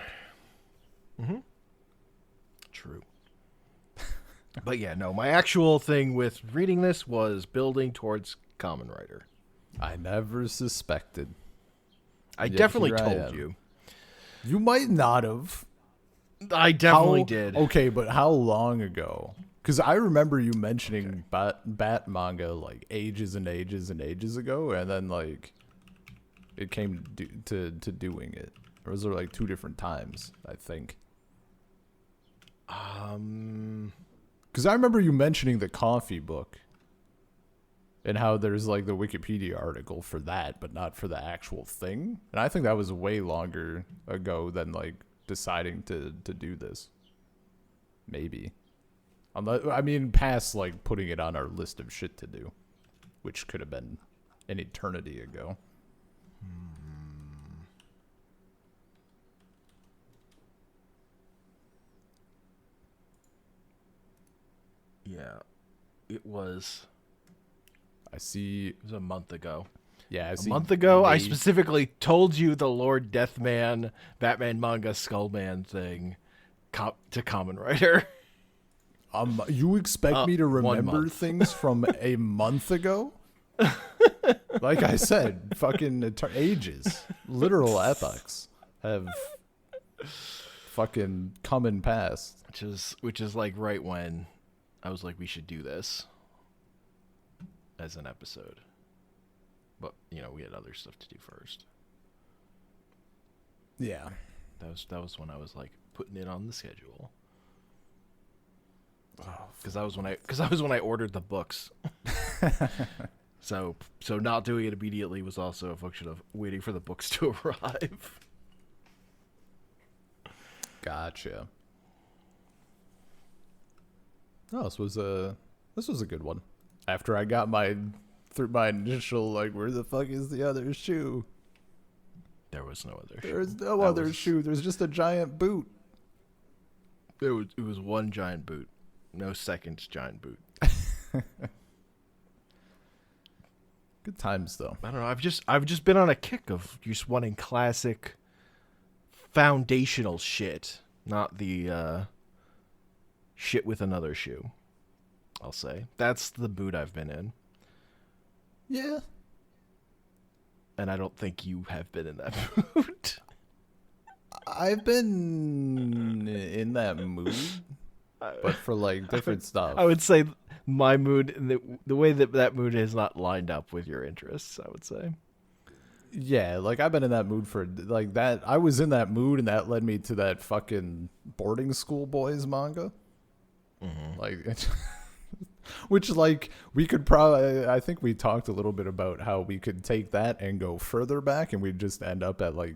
True. But yeah, no, my actual thing with reading this was building towards Kamen Rider. I never suspected. I Yet definitely here I told am. you. You might not have. I definitely did. Okay, but how long ago? Because I remember you mentioning Batmanga like ages and ages and ages ago, and then like it came to doing it. Or was there like two different times? I think. Because I remember you mentioning the coffee book, and how there's like the Wikipedia article for that, but not for the actual thing. And I think that was way longer ago than like deciding to do this. Maybe. I mean, past like putting it on our list of shit to do, which could have been an eternity ago. Yeah, it was. I see. It was a month ago. Yeah, I A see. month ago, I May- specifically told you the Lord Deathman, Batman manga, Skullman thing to Kamen Rider. You expect me to 1 remember month. things from a month ago? Like I said, fucking ages, literal epochs have fucking come and passed. Which is like right when I was like, we should do this as an episode. But we had other stuff to do first. Yeah. That was when I was like putting it on the schedule. Because that was when I ordered the books. So not doing it immediately was also a function of waiting for the books to arrive. Gotcha. No, this was a good one. After I got through my initial like, where the fuck is the other shoe? There was no other shoe. There is no other shoe. There's just a giant boot. It was one giant boot. No second giant boot. Good times though. I don't know. I've just been on a kick of just wanting classic foundational shit, not the shit with another shoe. I'll say that's the mood I've been in. Yeah. And I don't think you have been in that mood. I've been in that mood, but for like different stuff. I would say my mood, the way that mood is not lined up with your interests, I would say. Yeah, like I've been in that mood for like that. I was in that mood, and that led me to that fucking boarding school boys manga. Mm-hmm. Like, which like we could probably. I think we talked a little bit about how we could take that and go further back, and we'd just end up at like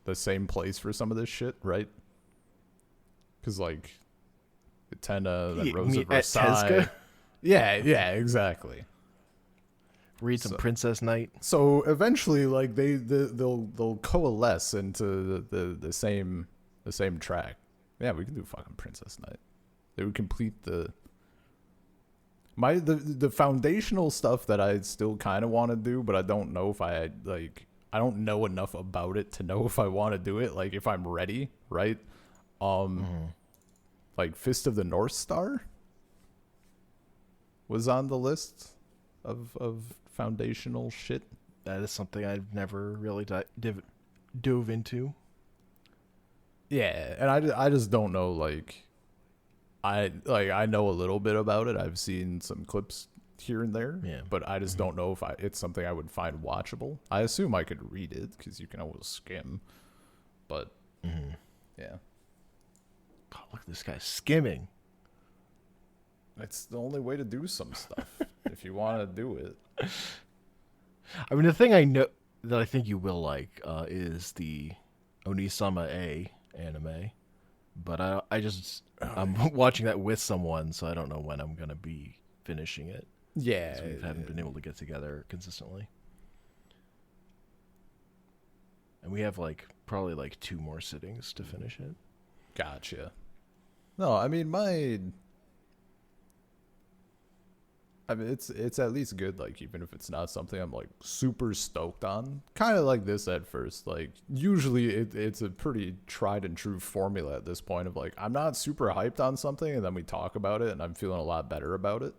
the same place for some of this shit, right? Because like, Tenna, then Rose of Versailles. Yeah, exactly. Read some Princess Knight. So eventually, like they'll coalesce into the same track. Yeah, we can do fucking Princess Knight. They would complete the foundational stuff that I still kind of want to do, but I don't know if I don't know enough about it to know if I want to do it. Like if I'm ready, right? Like Fist of the North Star was on the list of foundational shit. That is something I've never really dove into. Yeah, and I just don't know. Like I know a little bit about it. I've seen some clips here and there. Yeah, but I just don't know if it's something I would find watchable. I assume I could read it because you can always skim. But yeah. Oh, look at this guy skimming. It's the only way to do some stuff if you want to do it. I mean, the thing I know that I think you will like is the Onisama A anime, but I'm watching that with someone, so I don't know when I'm gonna be finishing it. Yeah, we haven't been able to get together consistently, and we have probably 2 more sittings to finish it. Gotcha. No, I mean it's at least good, like even if it's not something I'm like super stoked on. Kind of like this at first. Like usually it's a pretty tried and true formula at this point of like I'm not super hyped on something and then we talk about it and I'm feeling a lot better about it.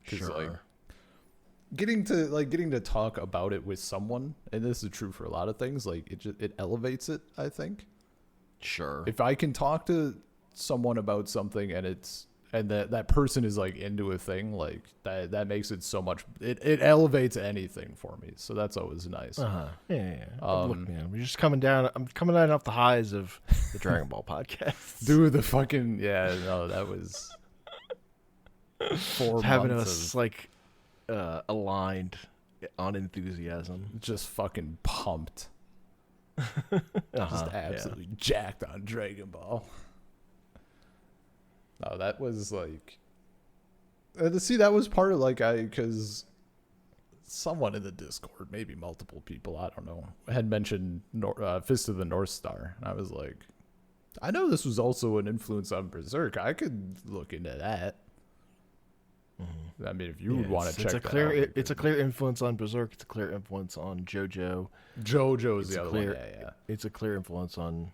Sure. Like getting to talk about it with someone, and this is true for a lot of things, like it elevates it, I think. Sure. If I can talk to someone about something and that person is like into a thing, like that makes it so much. It elevates anything for me, so that's always nice. Yeah. Look, man, we're just coming down. I'm coming down off the highs of the Dragon Ball podcast. Dude, the fucking that was 4 months having us aligned on enthusiasm. Just fucking pumped. Just absolutely jacked on Dragon Ball. No, that was like, see, that was part of because someone in the Discord, maybe multiple people, I don't know, had mentioned Fist of the North Star, and I was like, I know this was also an influence on Berserk. I could look into that. I mean, if you would want to check that out. It's a clear influence on Berserk. It's a clear influence on JoJo. JoJo's the other one. Yeah. It's a clear influence on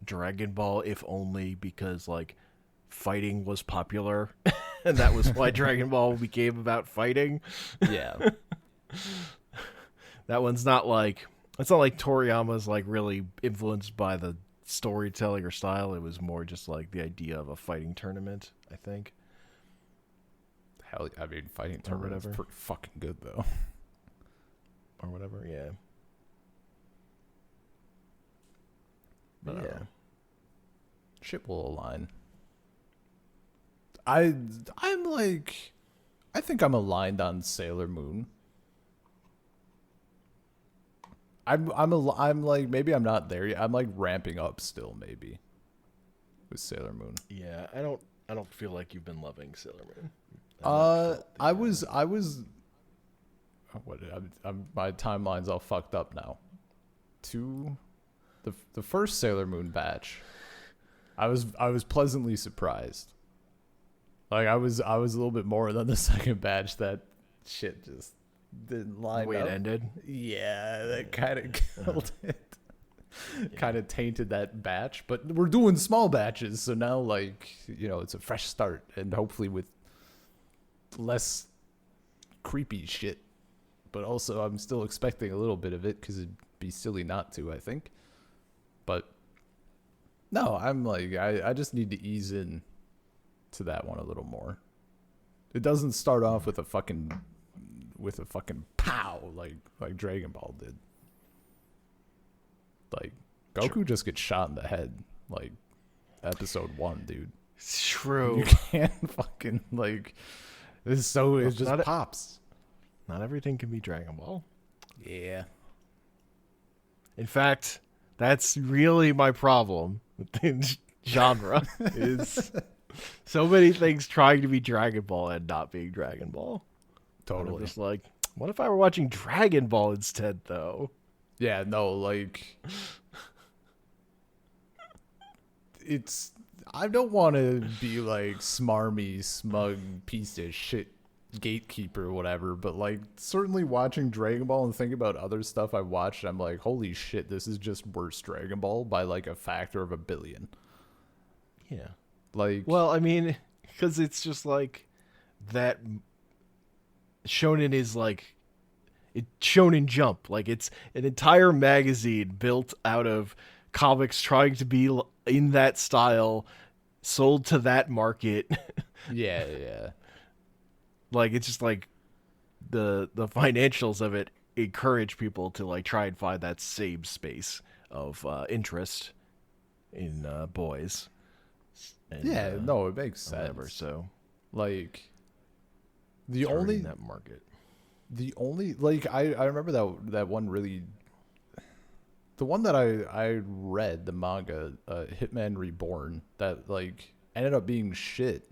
Dragon Ball, if only because fighting was popular, and that was why Dragon Ball became about fighting. Yeah. That one's not it's not like Toriyama's really influenced by the storytelling or style. It was more just the idea of a fighting tournament, I think. Hell, I mean, fighting tournament is pretty fucking good though. Or whatever, yeah. But yeah, shit will align. I think I'm aligned on Sailor Moon. I'm maybe I'm not there yet. I'm ramping up still maybe with Sailor Moon. Yeah, I I don't feel like you've been loving Sailor Moon. I've not felt the, I was. What? My timeline's all fucked up now. The first Sailor Moon batch, I was pleasantly surprised. Like I was a little bit more than the second batch. That shit just didn't line the way up. it ended. Yeah, that kind of killed it. Kind of tainted that batch, but we're doing small batches, so now like it's a fresh start, and hopefully with less creepy shit. But also, I'm still expecting a little bit of it because it'd be silly not to, I think. But no, I'm like, I just need to ease in to that one a little more. It doesn't start off with a fucking pow like Dragon Ball did. Like Goku just gets shot in the head like episode 1, dude. It's true. You can't fucking like it's just pops. Not everything can be Dragon Ball. Yeah. In fact, that's really my problem with the genre is so many things trying to be Dragon Ball and not being Dragon Ball. Totally. I'm just like, what if I were watching Dragon Ball instead, though? Yeah, no, like I don't want to be like smarmy, smug piece of shit gatekeeper or whatever, but like certainly watching Dragon Ball and thinking about other stuff I watched, I'm like, holy shit, this is just worse Dragon Ball by like a factor of 1 billion. Yeah. Like, well, I mean, because it's just like that Shonen is like Shonen Jump. Like it's an entire magazine built out of comics trying to be in that style, sold to that market. yeah. Like it's just like the financials of it encourage people to like try and find that same space of interest in boys. And, yeah, no, it makes sense. Whatever, so like the only like I remember that one really, the one that I read, the manga Hitman Reborn, that like ended up being shit.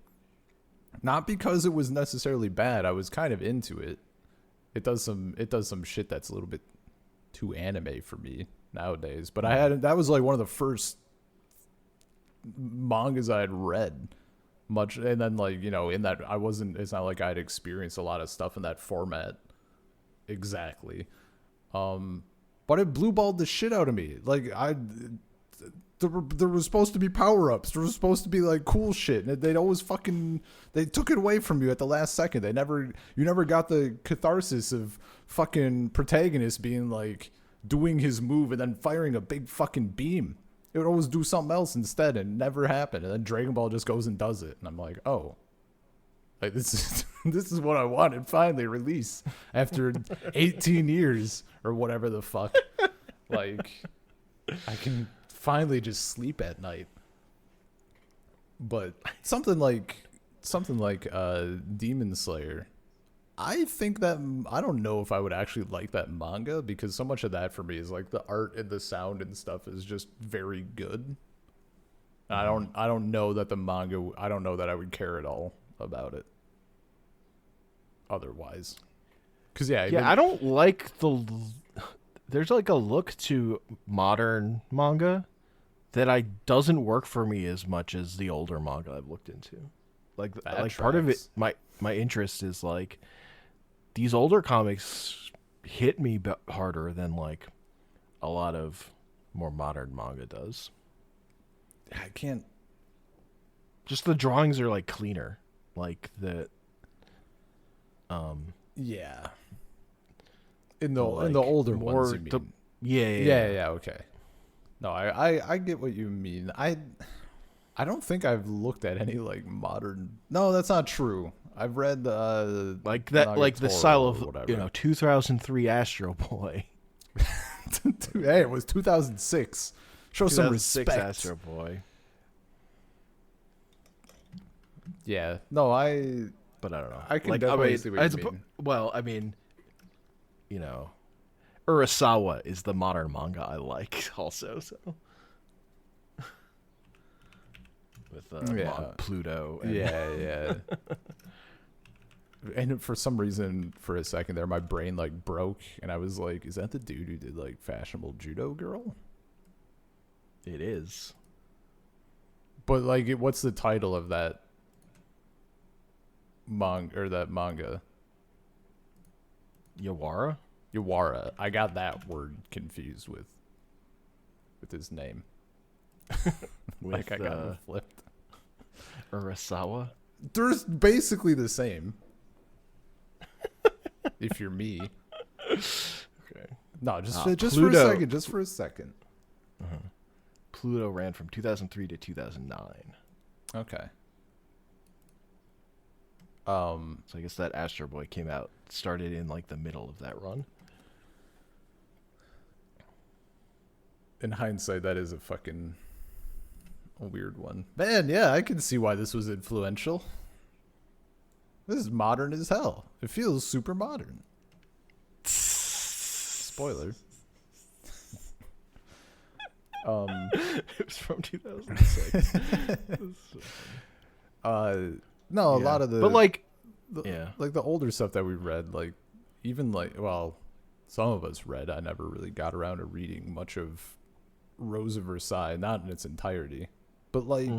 Not because it was necessarily bad. I was kind of into it. It does some shit that's a little bit too anime for me nowadays. But that was like one of the first mangas I had read much, and then like in that it's not like I'd experienced a lot of stuff in that format exactly. But it blue balled the shit out of me. Like there was supposed to be power-ups. There was supposed to be like cool shit, and they'd always they took it away from you at the last second. You never got the catharsis of fucking protagonist being like doing his move and then firing a big fucking beam. It would always do something else instead, and it never happened. And then Dragon Ball just goes and does it, and I'm like, oh, like this is what I wanted. Finally, release after 18 years or whatever the fuck. Like, I can finally just sleep at night. But something like Demon Slayer, I think that I don't know if I would actually like that manga, because so much of that for me is like the art and the sound and stuff is just very good. I don't know that the manga, I don't know that I would care at all about it otherwise. Cuz I don't like there's like a look to modern manga that doesn't work for me as much as the older manga I've looked into. Like part of it, my interest is like these older comics hit me harder than like a lot of more modern manga does. I can't. Just the drawings are like cleaner, like the. Yeah. In the older ones, you mean? Yeah. Okay. No, I get what you mean. I don't think I've looked at any like modern. No, that's not true. I've read like that, like the style of 2003 Astro Boy. Hey, it was 2006. Show some respect. Astro Boy. Yeah. No, But I don't know. I can definitely see what you mean. Well, I mean, Urasawa is the modern manga I like also. So with Yeah. Pluto. And Yeah. And for some reason, for a second there, my brain like broke, and I was like, "Is that the dude who did like Fashionable Judo Girl?" it is. But like, what's the title of that manga? Yawara? Yawara. I got that word confused with his name. With, like I got it flipped. Urasawa? They're basically the same. If you're me. Okay. No, just Pluto. for a second. Pluto ran from 2003 to 2009. Okay. So I guess that Astro Boy started in like the middle of that run. In hindsight, that is a weird one. Man, yeah, I can see why this was influential. This is modern as hell. It feels super modern. Spoiler. It was from 2006. No, a lot of the But like like the older stuff that we read, like even like some of us read. I never really got around to reading much of Rose of Versailles, not in its entirety. But like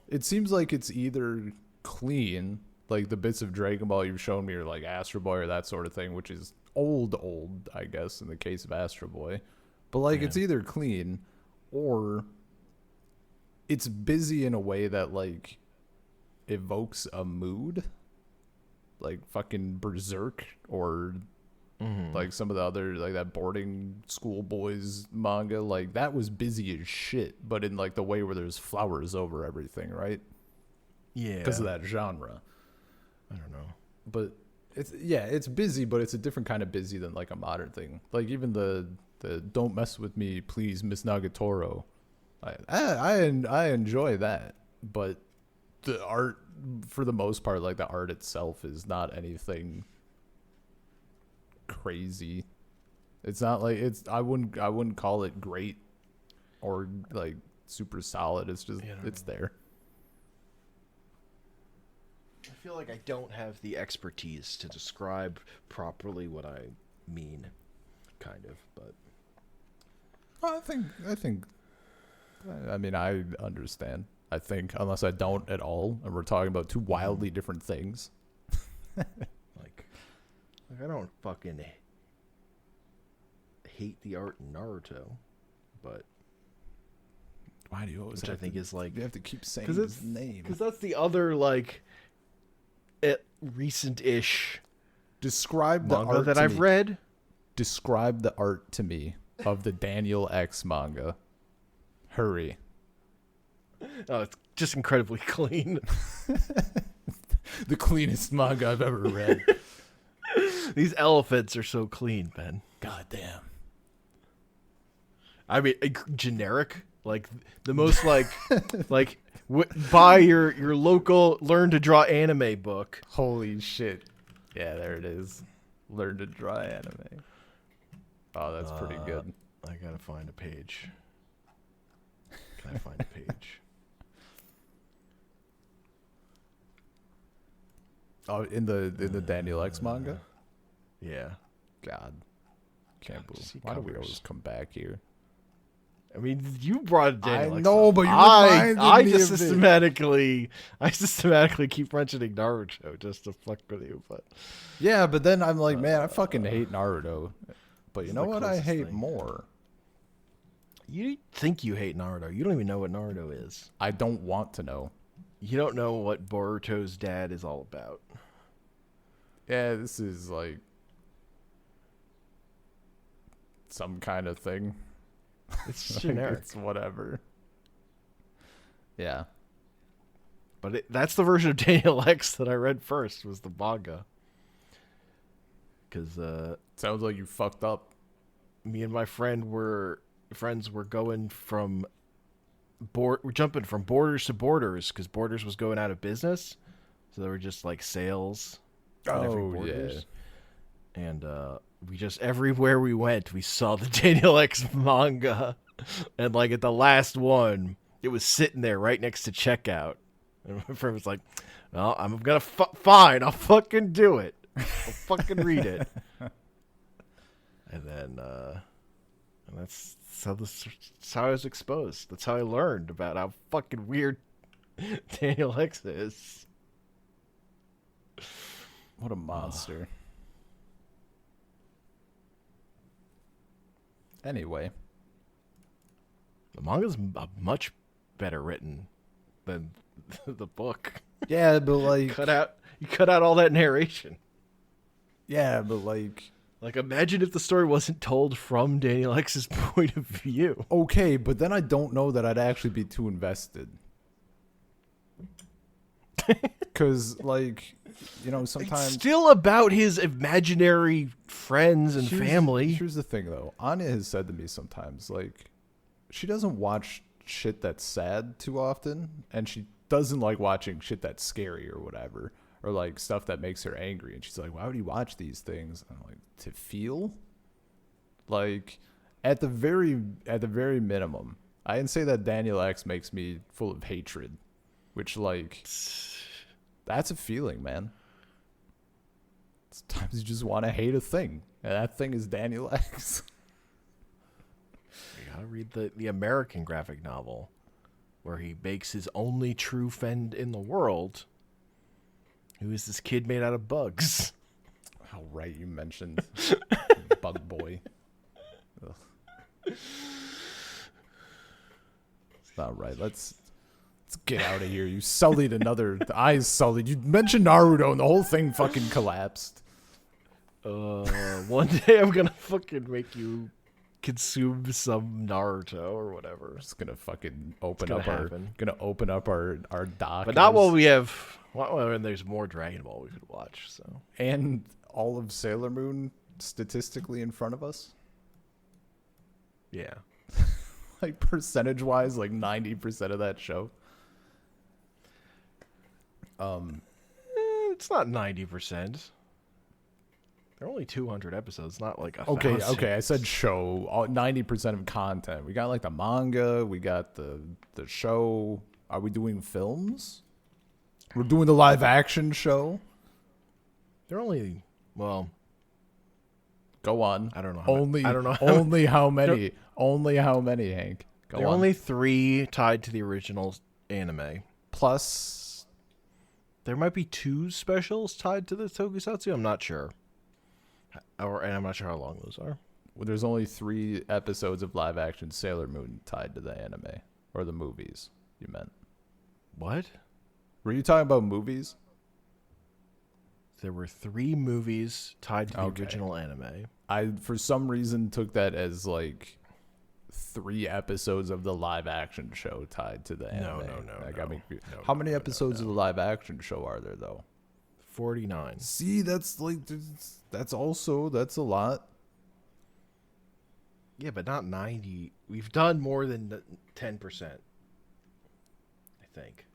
it seems like it's either clean, like the bits of Dragon Ball you've shown me are like Astro Boy or that sort of thing, which is old, I guess, in the case of Astro Boy. But like it's either clean or it's busy in a way that like evokes a mood, like fucking Berserk or like some of the other, like that boarding school boys manga, like that was busy as shit, but in like the way where there's flowers over everything, right? Yeah. Because of that genre. I don't know. But it's busy, but it's a different kind of busy than like a modern thing. Like even the "Don't mess with me, please, Miss Nagatoro." I enjoy that, but the art, for the most part, like the art itself, is not anything crazy. It's not like I wouldn't call it great or like super solid. It's just it's there. I feel like I don't have the expertise to describe properly what I mean, kind of, but Well, I think I mean I understand. I think, unless I don't at all, and we're talking about two wildly different things. like I don't fucking hate the art in Naruto, but Why do you always which I think is like you have to keep saying his name? Because that's the other like recent-ish Describe the manga art that to I've me. read. Describe the art to me of the Daniel X manga. Hurry. Oh, it's just incredibly clean. The cleanest manga I've ever read. These elephants are so clean, Ben. God damn. I mean, generic, like the most like buy your local learn to draw anime book. Holy shit. Yeah, there it is. Learn to draw anime. Oh, that's pretty good. I gotta find a page. Can I find a page? Oh, in the Daniel X manga? Yeah. God. Can't believe. see Why do we covers. always come back here? I mean, you brought Daniel I X know, up. but you I reminded me just of it. systematically keep mentioning Naruto just to fuck with you, but Yeah, but then I'm like, man, I fucking hate Naruto. But you know the what I closest hate thing. more? you think you hate Naruto. You don't even know what Naruto is. I don't want to know. You don't know what Boruto's dad is all about. Yeah, this is like some kind of thing. It's generic. It's whatever. Yeah. But that's the version of Daniel X that I read first, was the manga. Because Sounds like you fucked up. me and my friends were going from we're jumping from Borders to Borders because Borders was going out of business, so there were just like sales on every Borders. And we just, everywhere we went, we saw the Daniel X manga, and like at the last one, It was sitting there right next to checkout. And my friend was like, "Well, I'm gonna fine. I'll fucking do it. I'll fucking read it." And then, and that's how I was exposed. That's how I learned about how fucking weird Daniel X is. What a monster. Anyway, The manga's much better written than the book. yeah, but like, You cut out all that narration. yeah, but like, Like, imagine if the story wasn't told from Daniel X's point of view. okay, but then I don't know that I'd actually be too invested. Because, like, you know, sometimes... It's still about his imaginary friends and family. Here's the thing, though. Anya has said to me sometimes, like, she doesn't watch shit that's sad too often, and she doesn't like watching shit that's scary or whatever, or, like, stuff that makes her angry. And she's like, why would you watch these things? And I'm like, to feel? Like, at the very minimum, I didn't say that Daniel X makes me full of hatred, which, like... That's a feeling, man. Sometimes you just want to hate a thing. And that thing is Daniel X. You gotta read the American graphic novel, where he makes his only true friend in the world, who is this kid made out of bugs. Oh, right, you mentioned Bug Boy. Ugh. It's not right. Let's get out of here. You sullied another. The eyes sullied. You mentioned Naruto and the whole thing fucking collapsed. One day I'm gonna fucking make you consume some Naruto or whatever. Just gonna fucking open up our doc. But not while we have. Well, and there's more Dragon Ball we could watch. So and all of Sailor Moon statistically in front of us. yeah, Like percentage wise, like 90% of that show. It's not 90%. They're only 200 episodes, not like 1,000. Okay. Okay. I said show. 90% of content. We got like the manga. We got the show. Are we doing films? We're doing the live action show. They're only Go on. I don't know. Only. I don't know. Only how many? Only how many, Hank? Go There are on. only 3 tied to the original anime. Plus. There might be 2 specials tied to the tokusatsu. I'm not sure. And I'm not sure how long those are. Well, there's only 3 episodes of live action Sailor Moon tied to the anime or the movies. You meant? What? Were you talking about movies? There were 3 movies tied to the Okay. original anime. I, for some reason, took that as like 3 episodes of the live action show tied to the anime. That got me confused. How many episodes of the live action show are there, though? 49. See, that's like, that's a lot. Yeah, but not 90. We've done more than 10%. I think.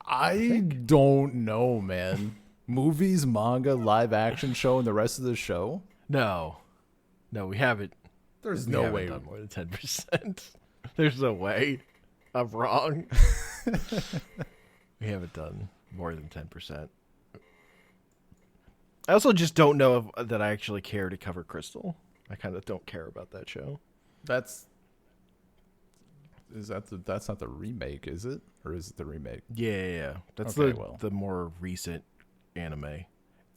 I don't know, man. Movies, manga, live action show, and the rest of the show? No, we haven't. There's We no haven't way. done more than 10%. There's no way. I'm wrong. We haven't done more than 10%. I also just don't know that I actually care to cover Crystal. I kind of don't care about that show. That's not the remake, is it? Or is it the remake? Yeah. That's Okay, the more recent anime. Is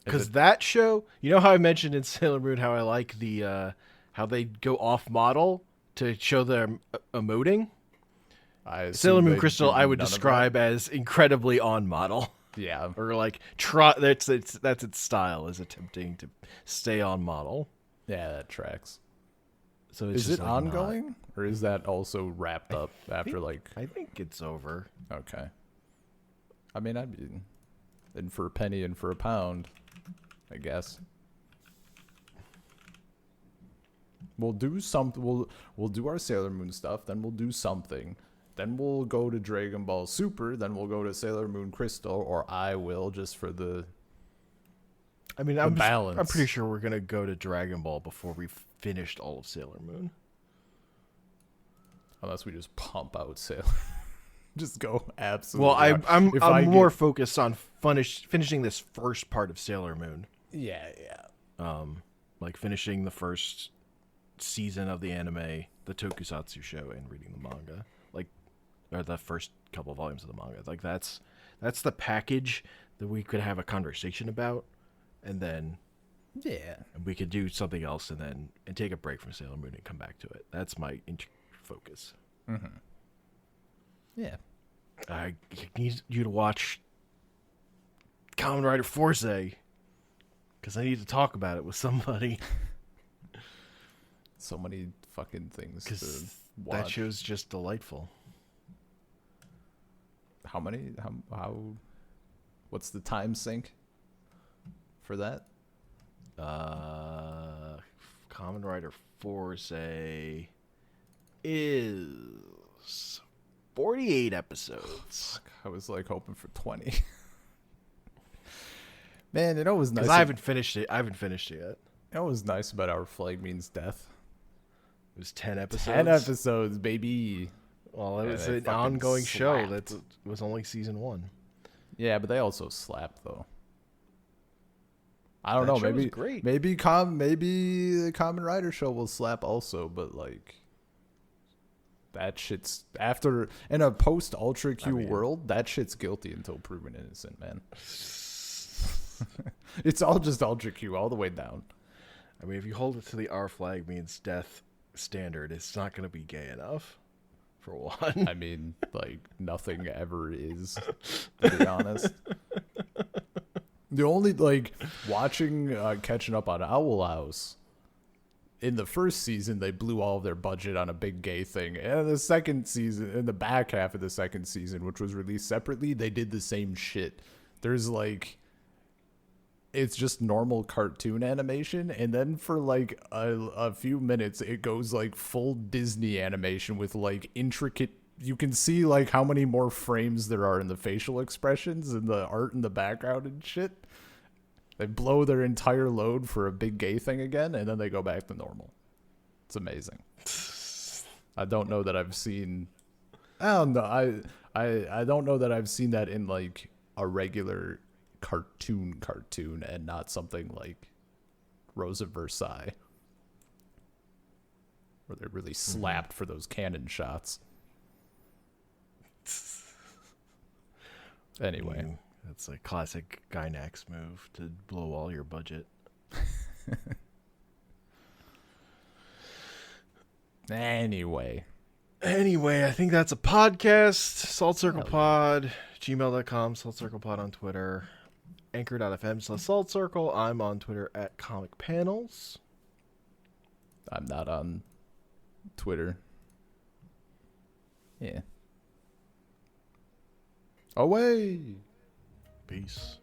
Because it- that show, you know how I mentioned in Sailor Moon how I like the how they go off model to show their emoting? Sailor Moon Crystal I would describe as incredibly on model. Yeah. Or like that's its style, is attempting to stay on model. Yeah, that tracks. So it's Is just it like ongoing? Or is that also wrapped up after like... I think it's over. Okay. I mean, I'd be in for a penny and for a pound, I guess. We'll do something. We'll do our Sailor Moon stuff. Then we'll do something. Then we'll go to Dragon Ball Super. Then we'll go to Sailor Moon Crystal, or I will just for the. I mean, The balance. I'm pretty sure we're gonna go to Dragon Ball before we've finished all of Sailor Moon. Unless we just pump out Sailor. Just go Well, absolutely. If I'm I more get, focused on finishing this first part of Sailor Moon. yeah, yeah. Like finishing the first season of the anime, the tokusatsu show, and reading the manga. Like, or the first couple volumes of the manga. Like that's the package that we could have a conversation about, and then Yeah. we could do something else, and take a break from Sailor Moon and come back to it. That's my focus. Yeah. I need you to watch Kamen Rider Force, because I need to talk about it with somebody. So many fucking things to Because watch. that show's just delightful. How many? How? What's the time sync for that? Kamen Rider Force is 48 episodes. I was like hoping for 20. Man, it was nice. Because I haven't finished it. I haven't finished it yet. It was nice about Our Flag Means Death. It was 10 episodes. 10 episodes, baby. Well, it Yeah, was they an fucking ongoing show slapped. that was only season 1. Yeah, but they also slapped though. I don't That know. show was Maybe great. maybe the Kamen Rider show will slap also, but like that shit's after in a post Ultra Q world. That shit's guilty until proven innocent, man. It's all just Ultra Q all the way down. I mean, if you hold it to the Our Flag Means Death standard, it's not going to be gay enough, for one. I mean, like nothing ever is, to be honest. The only like watching catching up on Owl House. In the first season, they blew all of their budget on a big gay thing. And the second season, in the back half of the second season, which was released separately, they did the same shit. There's like, it's just normal cartoon animation, and then for like a few minutes, it goes like full Disney animation with like intricate. You can see like how many more frames there are in the facial expressions and the art in the background and shit. They blow their entire load for a big gay thing again, and then they go back to normal. It's amazing. I don't know that I've seen. I don't know. I don't know that I've seen that in like a regular cartoon, and not something like Rose of Versailles, where they're really slapped for those cannon shots. Anyway. That's a classic Gynax move to blow all your budget. Anyway, I think that's a podcast. Salt Circle Pod, gmail.com, Salt Circle Pod on Twitter, anchor.fm/Salt Circle. I'm on Twitter at Comic Panels. I'm not on Twitter. Yeah. Away. Peace.